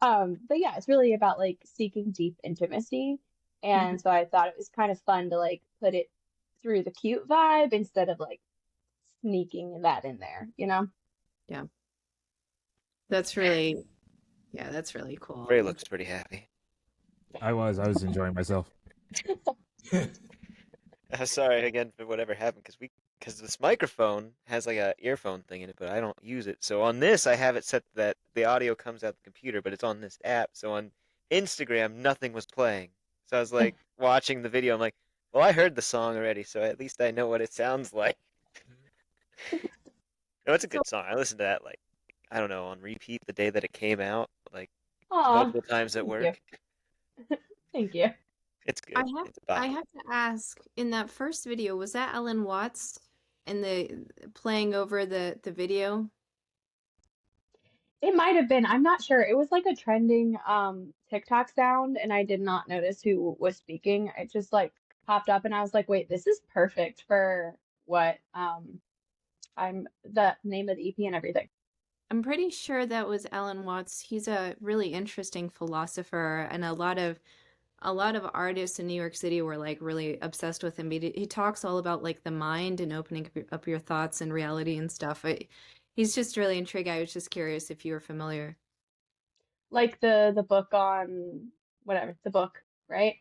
yeah, it's really about like seeking deep intimacy. And so I thought it was kind of fun to like put it through the cute vibe instead of like sneaking that in there, you know? Yeah. That's really cool. Frae looks pretty happy. I was enjoying myself. Sorry again for whatever happened because this microphone has like a earphone thing in it, but I don't use it. So on this, I have it set that the audio comes out the computer, but it's on this app. So on Instagram, nothing was playing. So I was like watching the video. I'm like, well, I heard the song already, so at least I know what it sounds like. No, it's a good song. I listened to that like I don't know on repeat the day that it came out, like Aw, multiple times at thank work. you. Thank you. It's good. I have It's I bop. have to ask, in that first video, was that Ellen Watts in the playing over the video? It might have been. I'm not sure. It was like a trending TikTok sound, and I did not notice who was speaking. It just like popped up, and I was like, "Wait, this is perfect for what I'm the name of the EP and everything." I'm pretty sure that was Alan Watts. He's a really interesting philosopher, and a lot of artists in New York City were like really obsessed with him. He talks all about like the mind and opening up your thoughts and reality and stuff. He's just really intriguing. I was just curious if you were familiar. Like the book on whatever the book, right?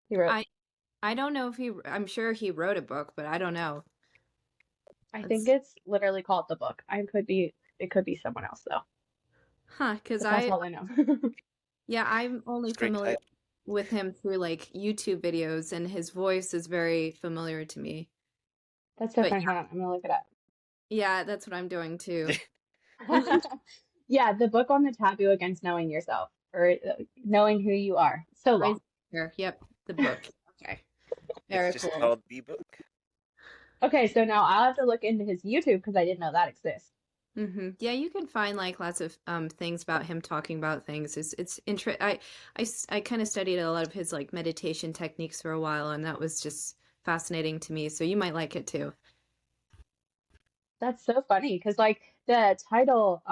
He wrote. I don't know if I'm sure he wrote a book, but I don't know. I Let's think it's literally called The Book. It could be someone else though. because But that's all I know. yeah, I'm only It's a great familiar title. with him through like YouTube videos, and his voice is very familiar to me. That's But definitely. Hold on, I'm gonna look it up. yeah, that's what I'm doing too. Yeah, the book on the taboo against knowing yourself or knowing who you are. So Right long. here. Yep, the book. Okay, very It's just cool. called the book. Okay, so now I'll have to look into his YouTube because I didn't know that exists. Yeah, you can find like lots of things about him talking about things. I kind of studied a lot of his like meditation techniques for a while, and that was just fascinating to me. So you might like it too. That's so funny because like the title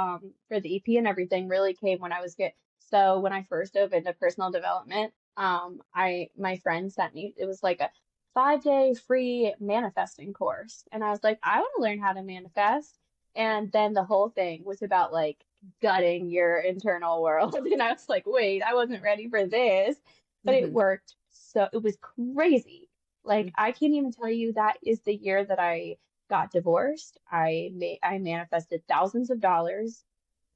for the EP and everything really came when I was good. So when I first dove into personal development, I my friend sent me it was like a 5-day free manifesting course. And I was like, I want to learn how to manifest. And then the whole thing was about like gutting your internal world. And I was like, wait, I wasn't ready for this. But it Hmm. worked. So it was crazy. Like I can't even tell you that is the year that I got divorced. I manifested thousands of dollars.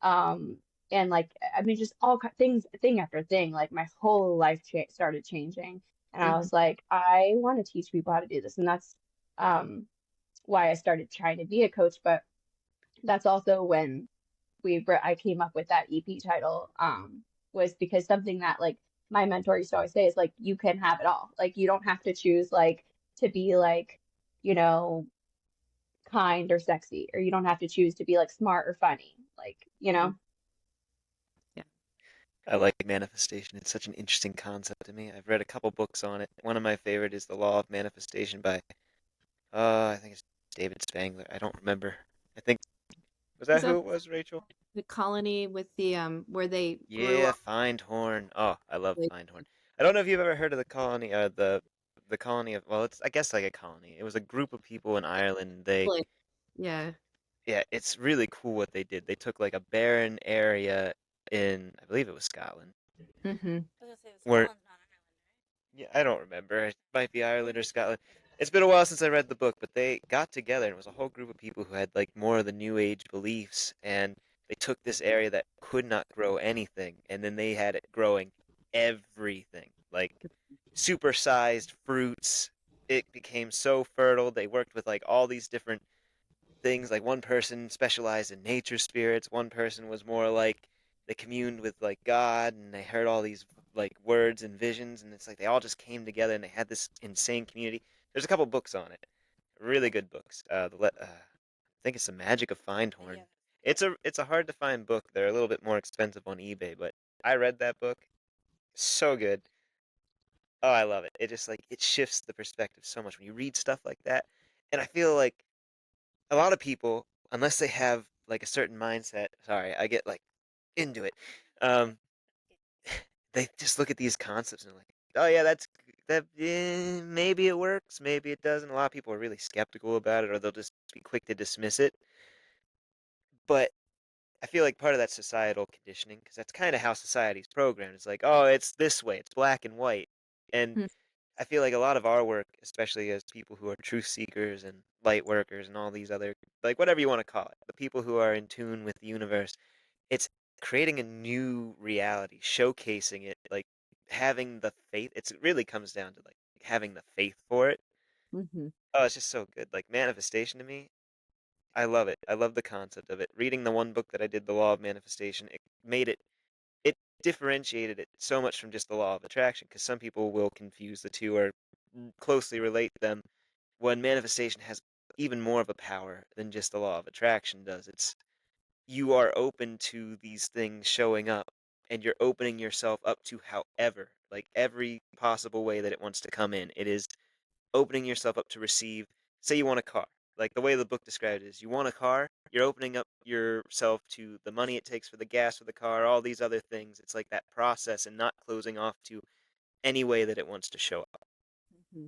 Um, and like I mean, just things, thing after thing. Like my whole life started changing, and I Hmm. was like, I want to teach people how to do this, and that's um why I started trying to be a coach. But that's also when I came up with that EP title. Was because something that like my mentor used to always say is like you can have it all. Like you don't have to choose like to be like you know kind or sexy, or you don't have to choose to be like smart or funny. Like, you Hmm. know, Yeah. I like manifestation. It's such an interesting concept to me. I've read a couple books on it. One of my favorite is The Law of Manifestation by I think it's David Spangler. I don't remember. I think was Is that who that it was, Rachel? the colony with the where they grew Yeah, up? Findhorn. Oh, I love Like, Findhorn. I don't know if you've ever heard of the colony, the colony of, well, it's I guess like a colony. It was a group of people in Ireland. like, yeah. Yeah, it's really cool what they did. They took like a barren area in, I believe it was Scotland, Hmm. I was gonna say the where Scotland's not Ireland, yeah, I don't remember. It might be right? I Ireland believe or it's Scotland. Scotland. It's been a while since I read the book, but they got together and it was a whole group of people who had like more of the New Age beliefs, and they took this area that could not grow anything, and then they had it growing everything, like supersized fruits. It became so fertile. They worked with like all these different things. Like one person specialized in nature spirits, one person was more like they communed with like God, and they heard all these like words and visions, and it's like they all just came together and they had this insane community. There's a couple books on it, really good books. I think it's The Magic of Findhorn. Yeah. It's a hard to find book. They're a little bit more expensive on eBay, but I read that book. So good. Oh, I love it. It just like it shifts the perspective so much when you read stuff like that. And I feel like a lot of people, unless they have like a certain mindset, sorry, I get like into it. Um, they just look at these concepts and are like, oh yeah, maybe it works, maybe it doesn't. A lot of people are really skeptical about it, or they'll just be quick to dismiss it. But I feel like part of that societal conditioning, because that's kind of how society's programmed. It's like, oh, it's this way, it's black and white, and I feel like a lot of our work, especially as people who are truth seekers and light workers and all these other, like whatever you want to call it, the people who are in tune with the universe, it's creating a new reality, showcasing it, like having the faith. It really comes down to like having the faith for it. Hmm. Oh, it's just so good. Like manifestation to me, I love it. I love the concept of it. Reading the one book that I did, The Law of Manifestation, it made it differentiated it so much from just the law of attraction, because some people will confuse the two or closely relate them, when manifestation has even more of a power than just the law of attraction does. It's you are open to these things showing up, and you're opening yourself up to however, like every possible way that it wants to come in. It is opening yourself up to receive. Say you want a car. Like the way the book described it is, you want a car, you're opening up yourself to the money it takes for the gas for the car, all these other things. It's like that process and not closing off to any way that it wants to show up. Hmm.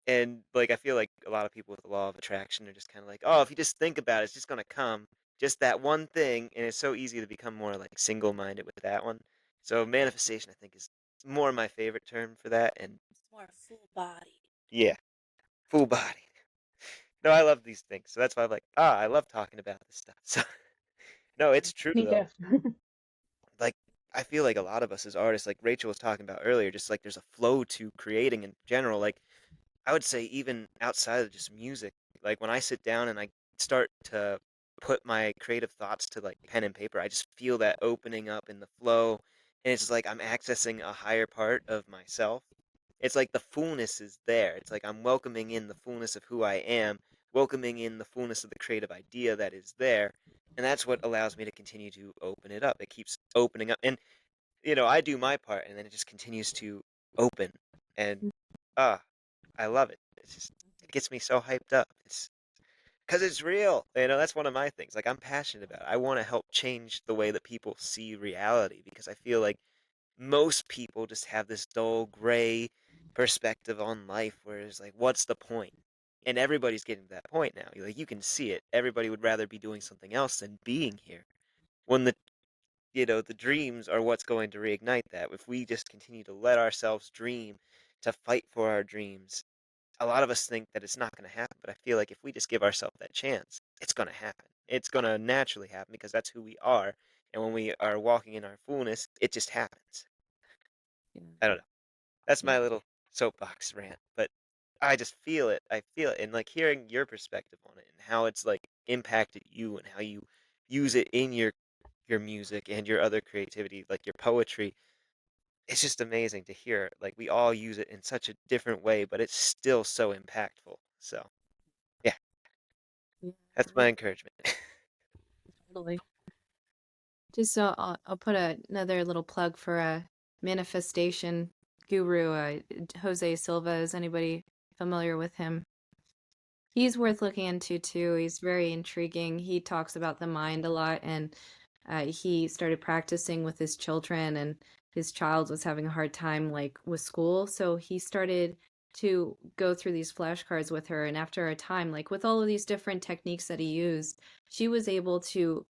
And like I feel like a lot of people with the law of attraction are just kind of like, oh, if you just think about it, it's just gonna come. Just that one thing, and it's so easy to become more like single-minded with that one. So manifestation, I think, is more my favorite term for that. And It's more full bodied. yeah, full body. No, I love these things, so that's why I'm like, I love talking about this stuff. So no, it's true me too. though. Like I feel like a lot of us as artists, like Rachel was talking about earlier, just like there's a flow to creating in general. Like I would say even outside of just music, like when I sit down and I start to put my creative thoughts to like pen and paper, I just feel that opening up in the flow, and it's like I'm accessing a higher part of myself. It's like the fullness is there. It's like I'm welcoming in the fullness of who I am, welcoming in the fullness of the creative idea that is there, And that's what allows me to continue to open it up. It keeps opening up. And, I do my part and then it just continues to open. And, ah, I love it. It gets me so hyped up. It's because it's real. That's one of my things. Like, I'm passionate about it. I want to help change the way that people see reality because I feel like most people just have this dull, gray perspective on life where it's like, what's the point? And everybody's getting to that point now. Like, you can see it. Everybody would rather be doing something else than being here. When the dreams are what's going to reignite that. If we just continue to let ourselves dream, to fight for our dreams, a lot of us think that it's not going to happen, but I feel like if we just give ourselves that chance, it's going to happen. It's going to naturally happen because that's who we are. And when we are walking in our fullness, it just happens. Yeah. I don't know. That's Yeah. my little soapbox rant, but I just feel it. I feel it. And like hearing your perspective on it and how it's like impacted you and how you use it in your music and your other creativity, like your poetry, it's just amazing to hear. Like we all use it in such a different way, but it's still so impactful. So, yeah, Yeah, that's my encouragement. totally. Just so I'll put another little plug for a manifestation guru, Jose Silva. Is anybody familiar with him? He's worth looking into too. He's very intriguing. He talks about the mind a lot, and he started practicing with his children, and his child was having a hard time like with school, so he started to go through these flashcards with her, and after a time, like with all of these different techniques that he used, she was able to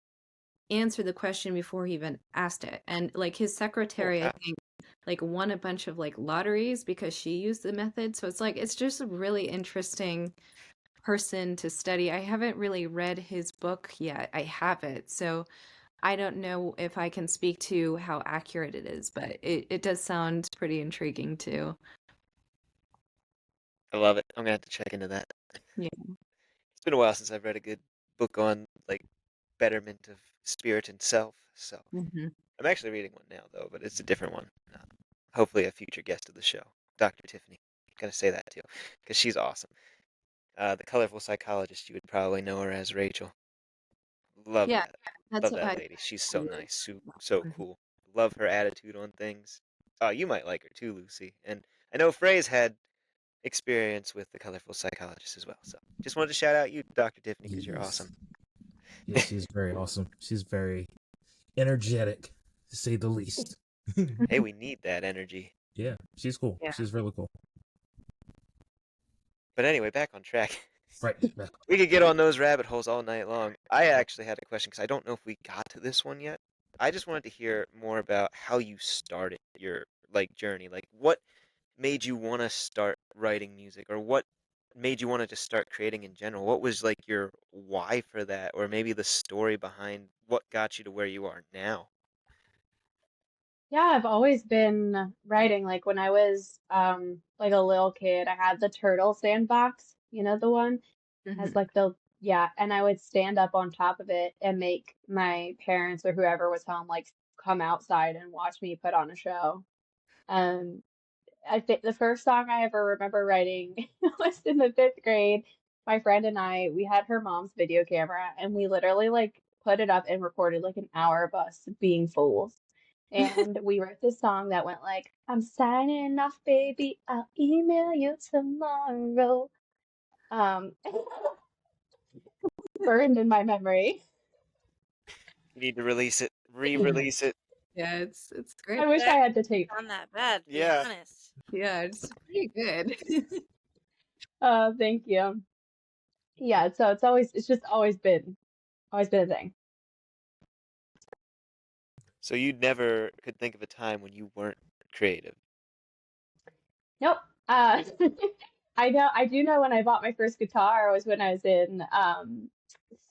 answer the question before he even asked it. And like his Oh, secretary, I wow. think, like won a bunch of like lotteries because she used the method. So it's just a really interesting person to study. I haven't really read his book yet. I have it. So I don't know if I can speak to how accurate it is, but it does sound pretty intriguing too. I love it. I'm gonna have to check into that. Yeah. It's been a while since I've read a good book on like betterment of spirit and self. So Hmm. I'm actually reading one now though, but it's a different one. Hopefully a future guest of the show, Dr. Tiffany. Gonna say that too, because she's awesome. The colorful psychologist, you would probably know her as Rachel. Love Yeah, that. that's Love what that I lady. She's so really nice, so Mhm. cool. Love her attitude on things. Oh, you might like her too, Lucy. And I know Frae's had experience with the colorful psychologist as well. So just wanted to shout out you, Dr. Tiffany, because you're awesome. Yes. Yes, she's very awesome. She's very energetic, to say the least. Hey, we need that energy. Yeah, she's cool. Yeah. She's really cool. But anyway, back on track. Right. Back. We could get on those rabbit holes all night long. I actually had a question because I don't know if we got to this one yet. I just wanted to hear more about how you started your like journey. Like what made you want to start writing music or what made you want to just start creating in general? What was like your why for that or maybe the story behind what got you to where you are now? Yeah, I've always been writing. Like when I was like a little kid, I had the turtle sandbox, you know, the one has Hmm. like the yeah, and I would stand up on top of it and make my parents or whoever was home like come outside and watch me put on a show. Um, I think the first song I ever remember writing was in the fifth grade. My friend and I, we had her mom's video camera and we literally like put it up and recorded like an hour of us being fools. And we wrote this song that went like, I'm signing off, baby. I'll email you tomorrow. Um, burned in my memory. You need to release it, re-release it. Yeah, it's great. I wish I That had the tape. on that bed, to be Yeah. honest. Yeah, it's pretty good. Thank you. Yeah, so it's just always been a thing. So you never could think of a time when you weren't creative. Nope. I do know when I bought my first guitar was when I was in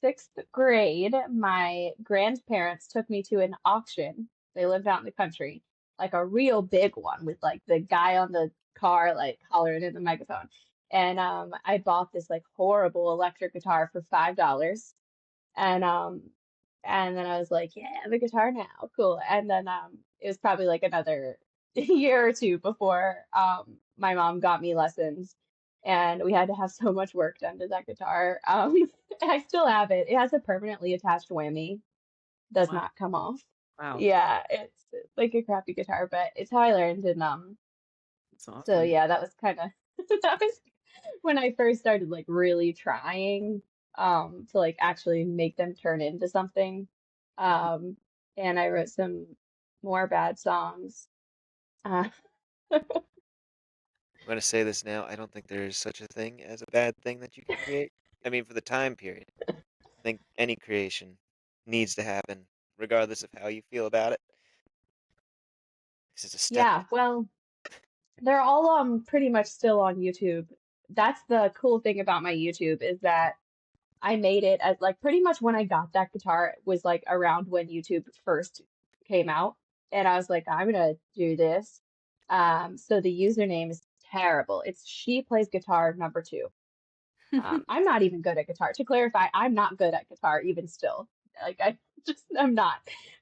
sixth grade. My grandparents took me to an auction. They lived out in the country, like a real big one with like the guy on the car like hollering in the megaphone. And I bought this like horrible electric guitar for $5. And and then I was like, yeah, I have a guitar now. Cool. And then it was probably like another year or two before my mom got me lessons. and we had to have so much work done to that guitar. I still have it. It has a permanently attached whammy, does Wow. not come off. Wow. Yeah, it's like a crappy guitar, but it's how I learned. And That's so awesome. yeah, that was kind of that was when I first started like really trying to like actually make them turn into something. Um, and I wrote some more bad songs. Uh, I'm going to say this now. I don't think there is such a thing as a bad thing that you can create. I mean, for the time period, I think any creation needs to happen, regardless of how you feel about it. This is a step. yeah, well, they're all pretty much still on YouTube. That's the cool thing about my YouTube is that I made it as like pretty much when I got that guitar was like around when YouTube first came out. And I was like, I'm gonna do this. So the username is terrible. It's she plays guitar number two. I'm not even good at guitar. To clarify, I'm not good at guitar even still. Like I I'm not.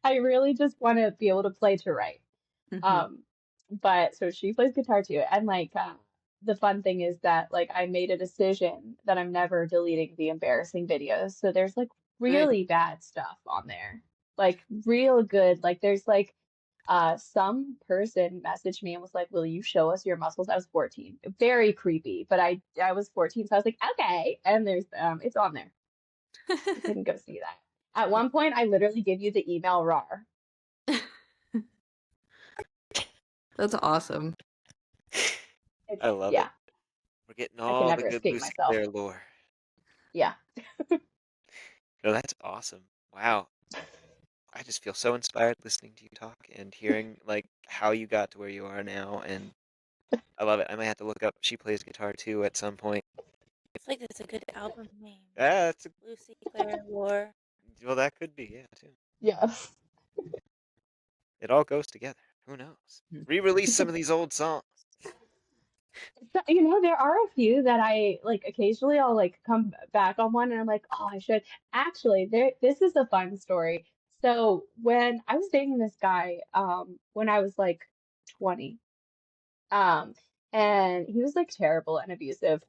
I really just want to be able to play to write. Um, but so she plays guitar too. And like the fun thing is that like I made a decision that I'm never deleting the embarrassing videos. So there's like Good. really bad stuff on there. Like real good. Like there's like some person messaged me and was like, "Will you show us your muscles?" I was 14. Very creepy, but I was 14, so I was like, "Okay." And there's it's on there. You can go see that. At one point, I literally give you the email raw. That's awesome. It's I love it. yeah, We're getting I can all the never good escape Lucy myself. Claire lore. Yeah. No, that's awesome. Wow. I just feel so inspired listening to you talk and hearing like how you got to where you are now, and I love it. I might have to look up She Plays Guitar Too at some point. It's like that's a good album name. Ah, that's a, Lucy Claire War. well, that could be, yeah, too. Yes. It all goes together. Who knows? Re-release some of these old songs. So, you know, there are a few that I like occasionally I'll like come back on one and I'm like, oh, I should. Actually, this is a fun story. So when I was dating this guy, when I was like 20, um, and he was like terrible and abusive.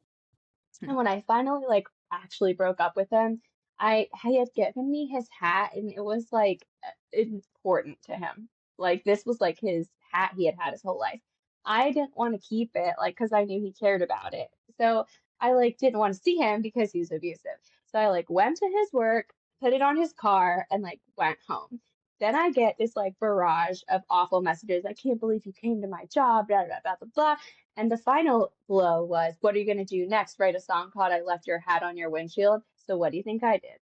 And when I finally like actually broke up with him, he had given me his hat and it was like important to him. Like this was like his hat he had had his whole life. I didn't want to keep it like because I knew he cared about it. So I like didn't want to see him because he was abusive. So I like went to his work, put it on his car, and like went home. Then I get this like barrage of awful messages. I can't believe you came to my job, blah blah blah blah blah. And the final blow was, what are you going to do next? Write a song called I Left Your Hat on Your Windshield. So what do you think I did?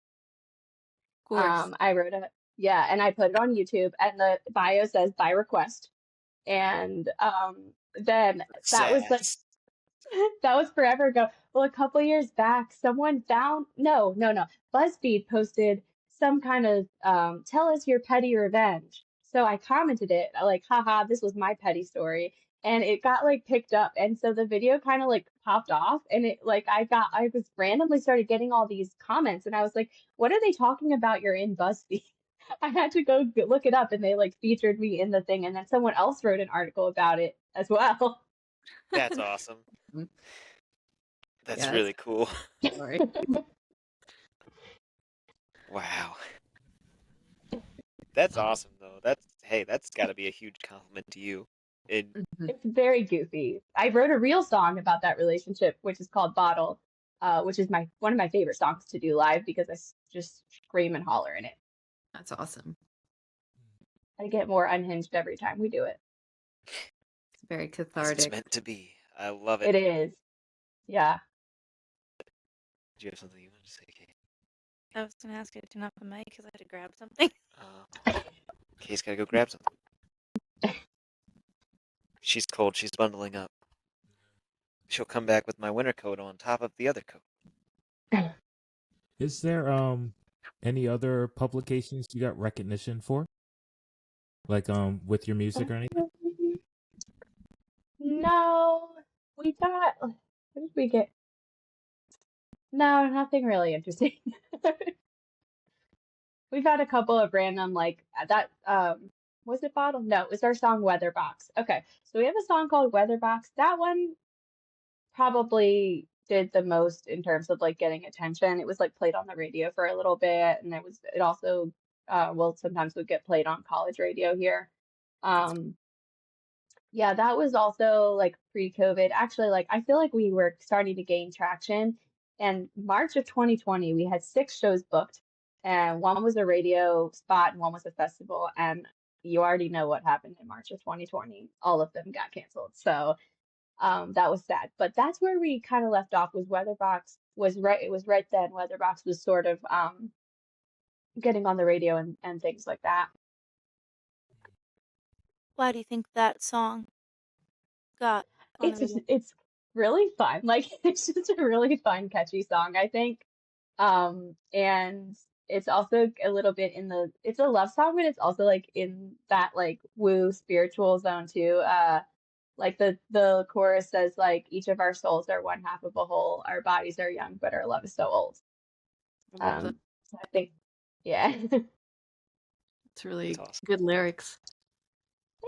Of course. I wrote yeah, and I put it on YouTube, and the bio says by request. And then that was like Sass. that was forever ago. Well, a couple years back, someone found no. BuzzFeed posted some kind of tell us your petty revenge. So I commented it like, haha, this was my petty story. And it got like picked up. And so the video kind of like popped off and it like I was randomly started getting all these comments and I was like, what are they talking about? You're in BuzzFeed. I had to go look it up and they like featured me in the thing and then someone else wrote an article about it as well. That's awesome. Mm. That's Yeah, really cool. sorry. Wow. That's awesome though. That's got to be a huge compliment to you. It It's very goofy. I wrote a real song about that relationship, which is called Bottle, which is my one of my favorite songs to do live because just scream and holler in it. That's awesome. I get more unhinged every time we do it. It's very as it's cathartic. meant to be. I love It it. is. Yeah. Do you have something you want to say, Kate? I was gonna ask you to turn off the mic because I had to grab something. Kate's gotta go grab something. She's cold. She's bundling up. She'll come back with my winter coat on top of the other coat. Is there any other publications you got recognition for? Like with your music or anything? No, we got. What did we get? No, nothing really interesting. We've had a couple of random like that. Was it Bottle? No, it was our song Weatherbox. Okay, so we have a song called Weatherbox. That one probably did the most in terms of like getting attention. It was like played on the radio for a little bit, and it also will sometimes would get played on college radio here. Um, yeah, that was also like pre-COVID. Actually, like I feel like we were starting to gain traction. And March of 2020, we had 6 shows booked, and one was a radio spot and one was a festival. And you already know what happened in March of 2020. All of them got canceled. So that was sad. But that's where we kind of left off was Weatherbox was right. It was right then Weatherbox was sort of getting on the radio and things like that. Why do you think that song got on the radio? It's really fun. Like it's just a really fun, catchy song, I think. And it's also a little bit it's a love song, but it's also like in that like woo spiritual zone too. Like the chorus says like each of our souls are one half of a whole, our bodies are young, but our love is so old. I love that. So I think yeah. It's really That's awesome. good lyrics.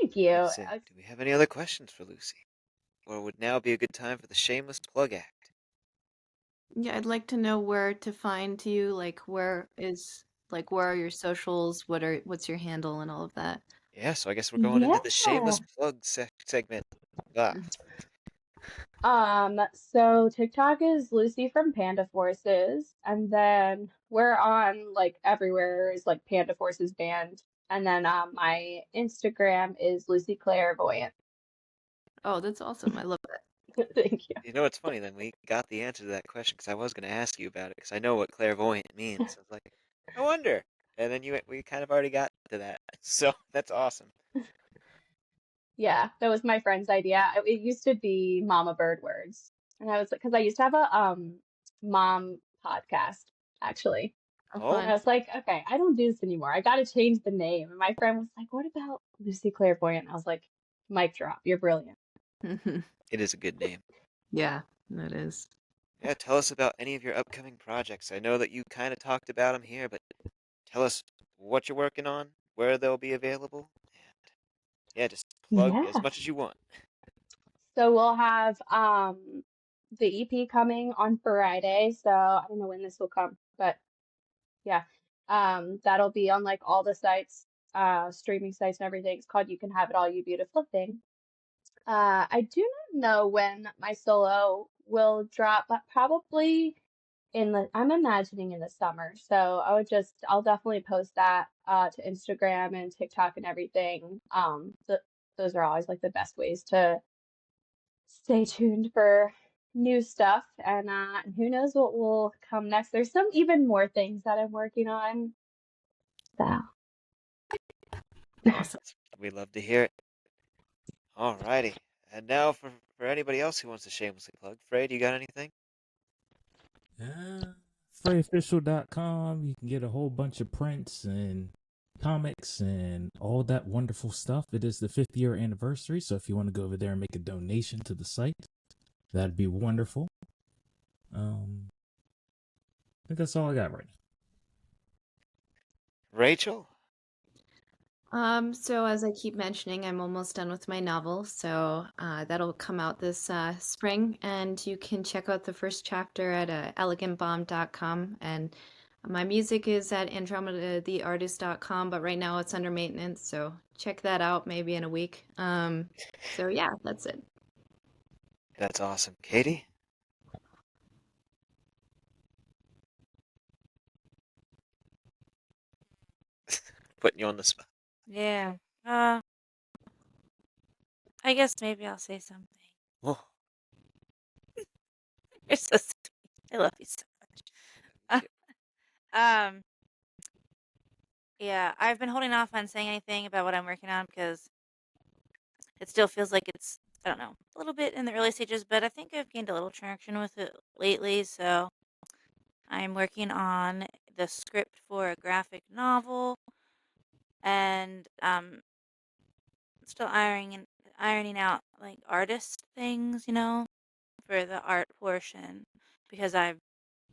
Thank you. Let's see. Do we have any other questions for Lucy? Or would now be a good time for the shameless plug act? Yeah, I'd like to know where to find you, where are your socials, what's your handle and all of that. Yeah, so I guess we're going into the shameless Yeah. plug segment. Ah, So TikTok is Lucy from Panda Forces, and then we're on like everywhere is like Panda Forces Band, and then my Instagram is Lucy Clairvoyant. Oh, that's awesome. I love that. Thank you. you know what's funny? Then we got the answer to that question because I was going to ask you about it because I know what clairvoyant means. I was like, I wonder. And then we kind of already got to that. So that's awesome. Yeah, that was my friend's idea. It used to be Mama Bird Words, and I was because I used to have a mom podcast actually. Oh, Oh, And I was like, okay, I don't do this anymore. I got to change the name. And my friend was like, what about Lucy Clairvoyant? I was like, mic drop. You're brilliant. fun. it is a good name. Yeah, that is. Yeah, tell us about any of your upcoming projects. I know that you kind of talked about them here, but tell us what you're working on, where they'll be available, and yeah, just plug as Yeah. much as you want. So we'll have the EP coming on Friday. So I don't know when this will come, but yeah. That'll be on like all the sites, streaming sites and everything. It's called You Can Have It All, You Beautiful Thing. I do not know when my solo will drop, but probably I'm imagining in the summer. So I'll definitely post that to Instagram and TikTok and everything. Those are always like the best ways to stay tuned for new stuff. And who knows what will come next. There's some even more things that I'm working on. So Awesome. We love to hear it. Alrighty. And now for anybody else who wants to shamelessly plug, Frae, do you got anything? FraeOfficial.com. You can get a whole bunch of prints and comics and all that wonderful stuff. It is the 5th year anniversary, so if you want to go over there and make a donation to the site, that'd be wonderful. I think that's all I got right now. Rachel? So as I keep mentioning, I'm almost done with my novel, so that'll come out this spring, and you can check out the first chapter at elegantbomb.com, and my music is at andromedatheartist.com, but right now it's under maintenance, so check that out maybe in a week. So yeah, that's it. That's awesome. Katie? Putting you on the spot. Yeah. I guess maybe I'll say something. Oh, You're so sweet. I love you so much. Um, yeah, I've been holding off on saying anything about what I'm working on because it still feels like it's, I don't know, a little bit in the early stages, but I think I've gained a little traction with it lately. So I'm working on the script for a graphic novel and still ironing out like artist things, for the art portion because I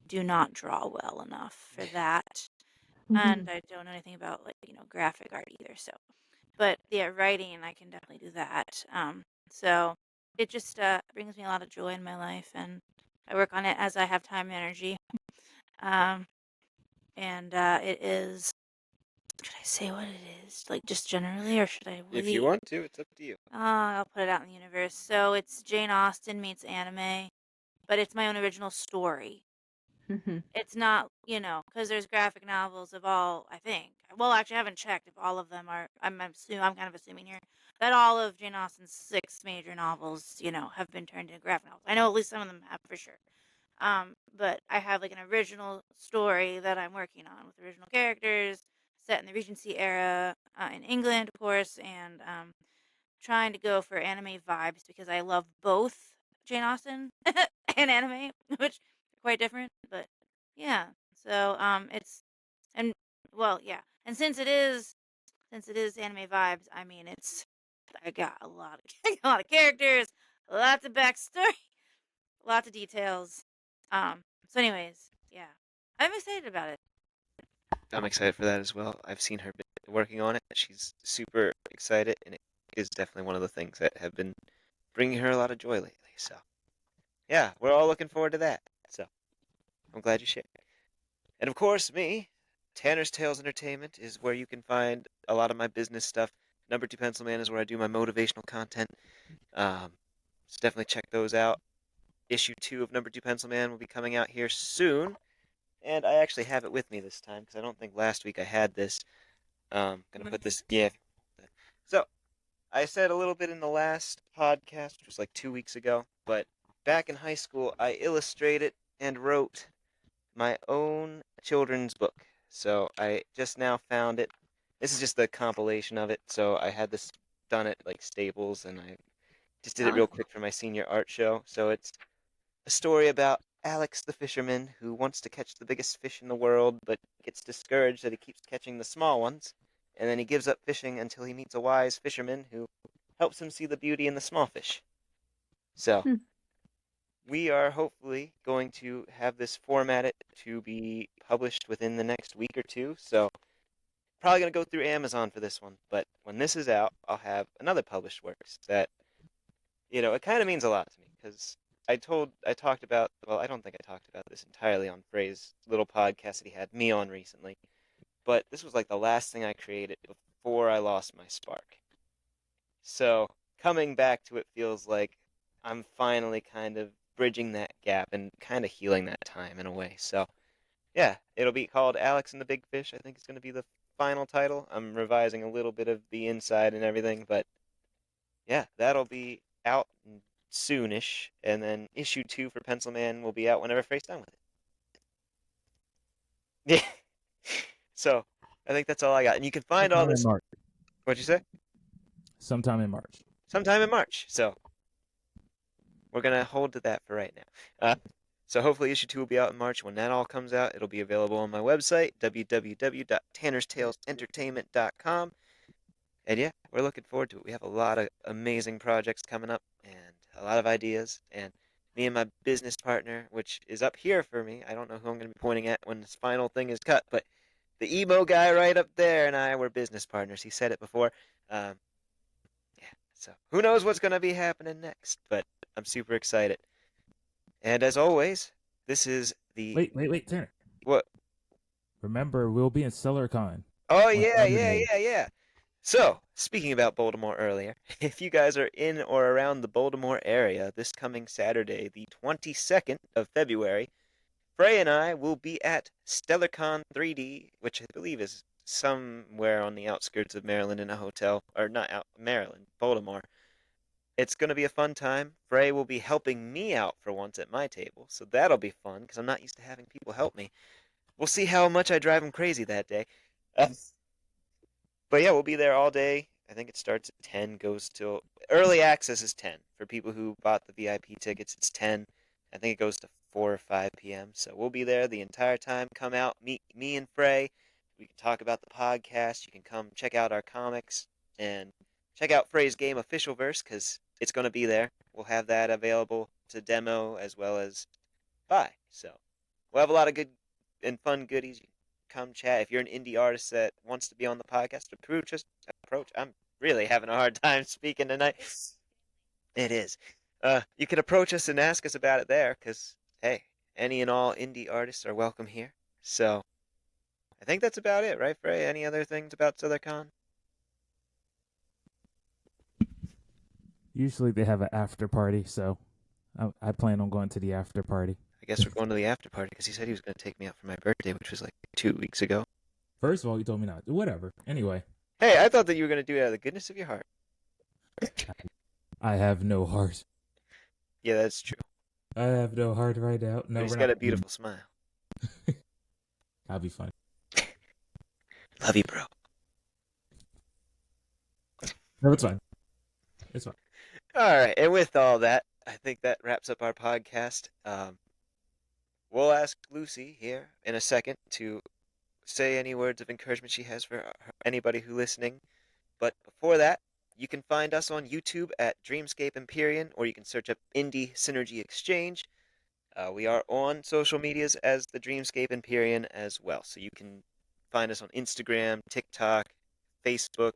do not draw well enough for that. And I don't know anything about like, graphic art either. So, but yeah, writing, I can definitely do that. So it just brings me a lot of joy in my life, and I work on it as I have time and energy. Um, and it is. Should I say what it is? Like just generally, or should I If you wait? want to, it's up to you. I'll put it out in the universe. So it's Jane Austen meets anime, but it's my own original story. It's not, because there's graphic novels of all, I think. Well, actually, I haven't checked if all of them are. I'm kind of assuming here that all of Jane Austen's 6 major novels, have been turned into graphic novels. I know at least some of them have for sure. But I have like an original story that I'm working on with original characters set in the Regency era in England, of course, and trying to go for anime vibes because I love both Jane Austen and anime, which are quite different. But yeah, so it's and well, yeah, and since it is anime vibes, I mean I got a lot of a lot of characters, lots of backstory, lots of details. So anyways, yeah, I'm excited about it. I'm excited for that as well. I've seen her working on it. She's super excited, and it is definitely one of the things that have been bringing her a lot of joy lately. So, yeah, we're all looking forward to that. So, I'm glad you shared. And of course, me, Tanner's Tales Entertainment is where you can find a lot of my business stuff. Number Two Pencil Man is where I do my motivational content. Um, so definitely check those out. Issue 2 of Number Two Pencil Man will be coming out here soon. And I actually have it with me this time because I don't think last week I had this. Gonna put this, yeah. So, I said a little bit in the last podcast, which was like 2 weeks ago, but back in high school, I illustrated and wrote my own children's book. So I just now found it. This is just the compilation of it. So I had this done at like Staples, and I just did it real quick for my senior art show. So it's a story about Alex the fisherman who wants to catch the biggest fish in the world, but gets discouraged that he keeps catching the small ones. And then he gives up fishing until he meets a wise fisherman who helps him see the beauty in the small fish. So we are hopefully going to have this formatted to be published within the next week or two. So probably going to go through Amazon for this one. But when this is out, I'll have another published works that, it kind of means a lot to me because I talked about, well, I don't think I talked about this entirely on Frae's little podcast that he had me on recently. But this was like the last thing I created before I lost my spark. So coming back to it feels like I'm finally kind of bridging that gap and kind of healing that time in a way. So yeah, it'll be called Alex and the Big Fish. I think it's going to be the final title. I'm revising a little bit of the inside and everything, but yeah, that'll be out soonish. And then issue 2 for Pencil Man will be out whenever Frey's done with it. Yeah. So I think that's all I got. And you can find all Sometime in this. March. What'd you say? Sometime in March. Sometime in March. So we're gonna hold to that for right now. So hopefully issue 2 will be out in March. When that all comes out, it'll be available on my website, www.tannersTalesEntertainment.com. And yeah, we're looking forward to it. We have a lot of amazing projects coming up and a lot of ideas. And me and my business partner, which is up here for me, I don't know who I'm going to be pointing at when this final thing is cut, but the emo guy right up there and I were business partners. He said it before. Um, yeah, so who knows what's going to be happening next, but I'm super excited. And as always, this is the Wait, Tanner. what? Remember, we'll be in SellerCon Oh on Saturday. yeah. So, speaking about Baltimore earlier, if you guys are in or around the Baltimore area this coming Saturday, the 22nd of February, Frey and I will be at StellarCon 3D, which I believe is somewhere on the outskirts of Maryland in a hotel, or not out Maryland, Baltimore. It's going to be a fun time. Frey will be helping me out for once at my table, so that'll be fun because I'm not used to having people help me. We'll see how much I drive him crazy that day. Uh, but yeah, we'll be there all day. I think it starts at 10, goes till early access is 10. For people who bought the VIP tickets, it's 10. I think it goes to 4 or 5 p.m. So we'll be there the entire time. Come out, meet me and Frey. We can talk about the podcast. You can come check out our comics and check out Frey's game Official Verse because it's going to be there. We'll have that available to demo as well as buy. So we'll have a lot of good and fun goodies. You can come chat. If you're an indie artist that wants to be on the podcast, approach us. I'm really having a hard time speaking tonight. It is. You can approach us and ask us about it there, because, hey, any and all indie artists are welcome here. So, I think that's about it, right, Frae? Any other things about SouthernCon? Usually they have an after party, so I plan on going to the after party. I guess we're going to the after party, because he said he was going to take me out for my birthday, which was like 2 weeks ago. First of all, you told me not. Whatever. Anyway, Hey, I thought that you were going to do it out of the goodness of your heart. I have no heart. Yeah, that's true. I have no heart right now. But No, he's we're got not. a beautiful smile. I'll be fine. Love you, bro. No, it's fine. It's fine. All right, and with all that, I think that wraps up our podcast. We'll ask Lucy here in a second to say any words of encouragement she has for anybody who's listening. But before that, you can find us on YouTube at Dreamscape Empyrean, or you can search up Indie Synergy Exchange. We are on social medias as the Dreamscape Empyrean as well, so you can find us on Instagram, TikTok, Facebook.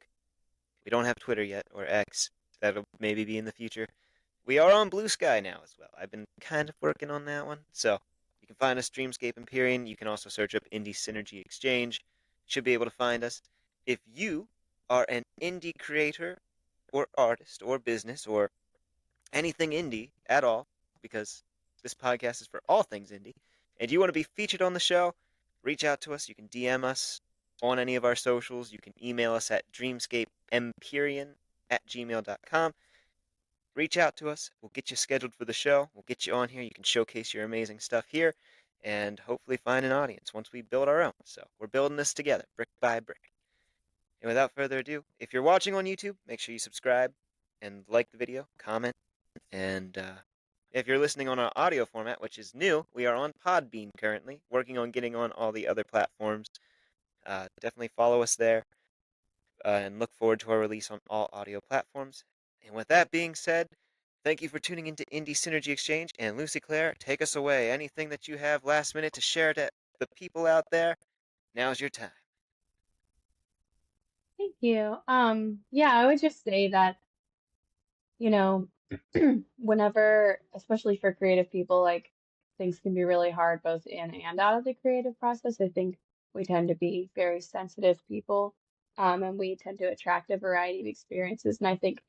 We don't have Twitter yet, or X. That'll maybe be in the future. We are on Blue Sky now as well. I've been kind of working on that one. So you can find us Dreamscape Empyrean. You can also search up Indie Synergy Exchange. Should be able to find us. If you are an indie creator or artist or business or anything indie at all, because this podcast is for all things indie, and you want to be featured on the show, reach out to us. You can DM us on any of our socials. You can email us at dreamscapeempyrean@gmail.com. Reach out to us. We'll get you scheduled for the show. We'll get you on here. You can showcase your amazing stuff here and hopefully find an audience once we build our own. So we're building this together, brick by brick. And without further ado, if you're watching on YouTube, make sure you subscribe and like the video, comment, and if you're listening on our audio format, which is new, we are on Podbean currently, working on getting on all the other platforms. Definitely follow us there and look forward to our release on all audio platforms. And with that being said, thank you for tuning into Indie Synergy Exchange. And Lucy Claire, take us away. Anything that you have last minute to share to the people out there, now's your time. Thank you. Yeah, I would just say that, you know, whenever, especially for creative people, like things can be really hard both in and out of the creative process. I think we tend to be very sensitive people, and we tend to attract a variety of experiences. And I think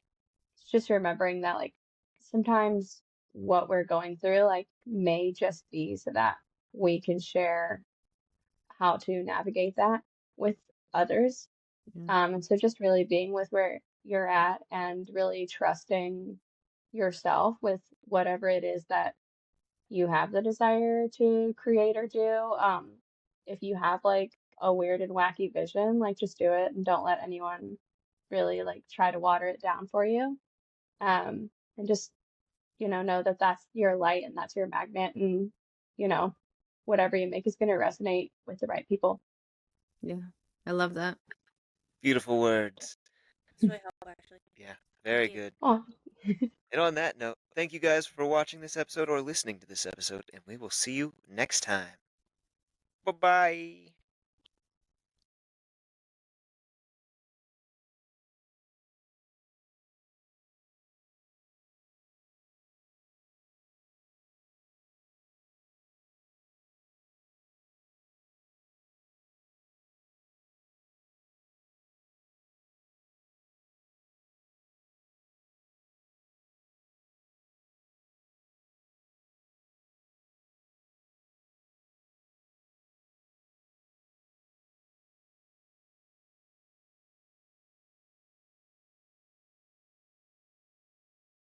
it's just remembering that, like, sometimes what we're going through, like, may just be so that we can share how to navigate that with others. Yeah. And so just really being with where you're at and really trusting yourself with whatever it is that you have the desire to create or do. If you have like a weird and wacky vision, like just do it and don't let anyone really like try to water it down for you. And just, know that that's your light and that's your magnet and, you know, whatever you make is going to resonate with the right people. Yeah. I love that. Beautiful words. That's really helpful, actually. Yeah, very Thank you. good. Oh, And on that note, thank you guys for watching this episode or listening to this episode, and we will see you next time. Bye bye.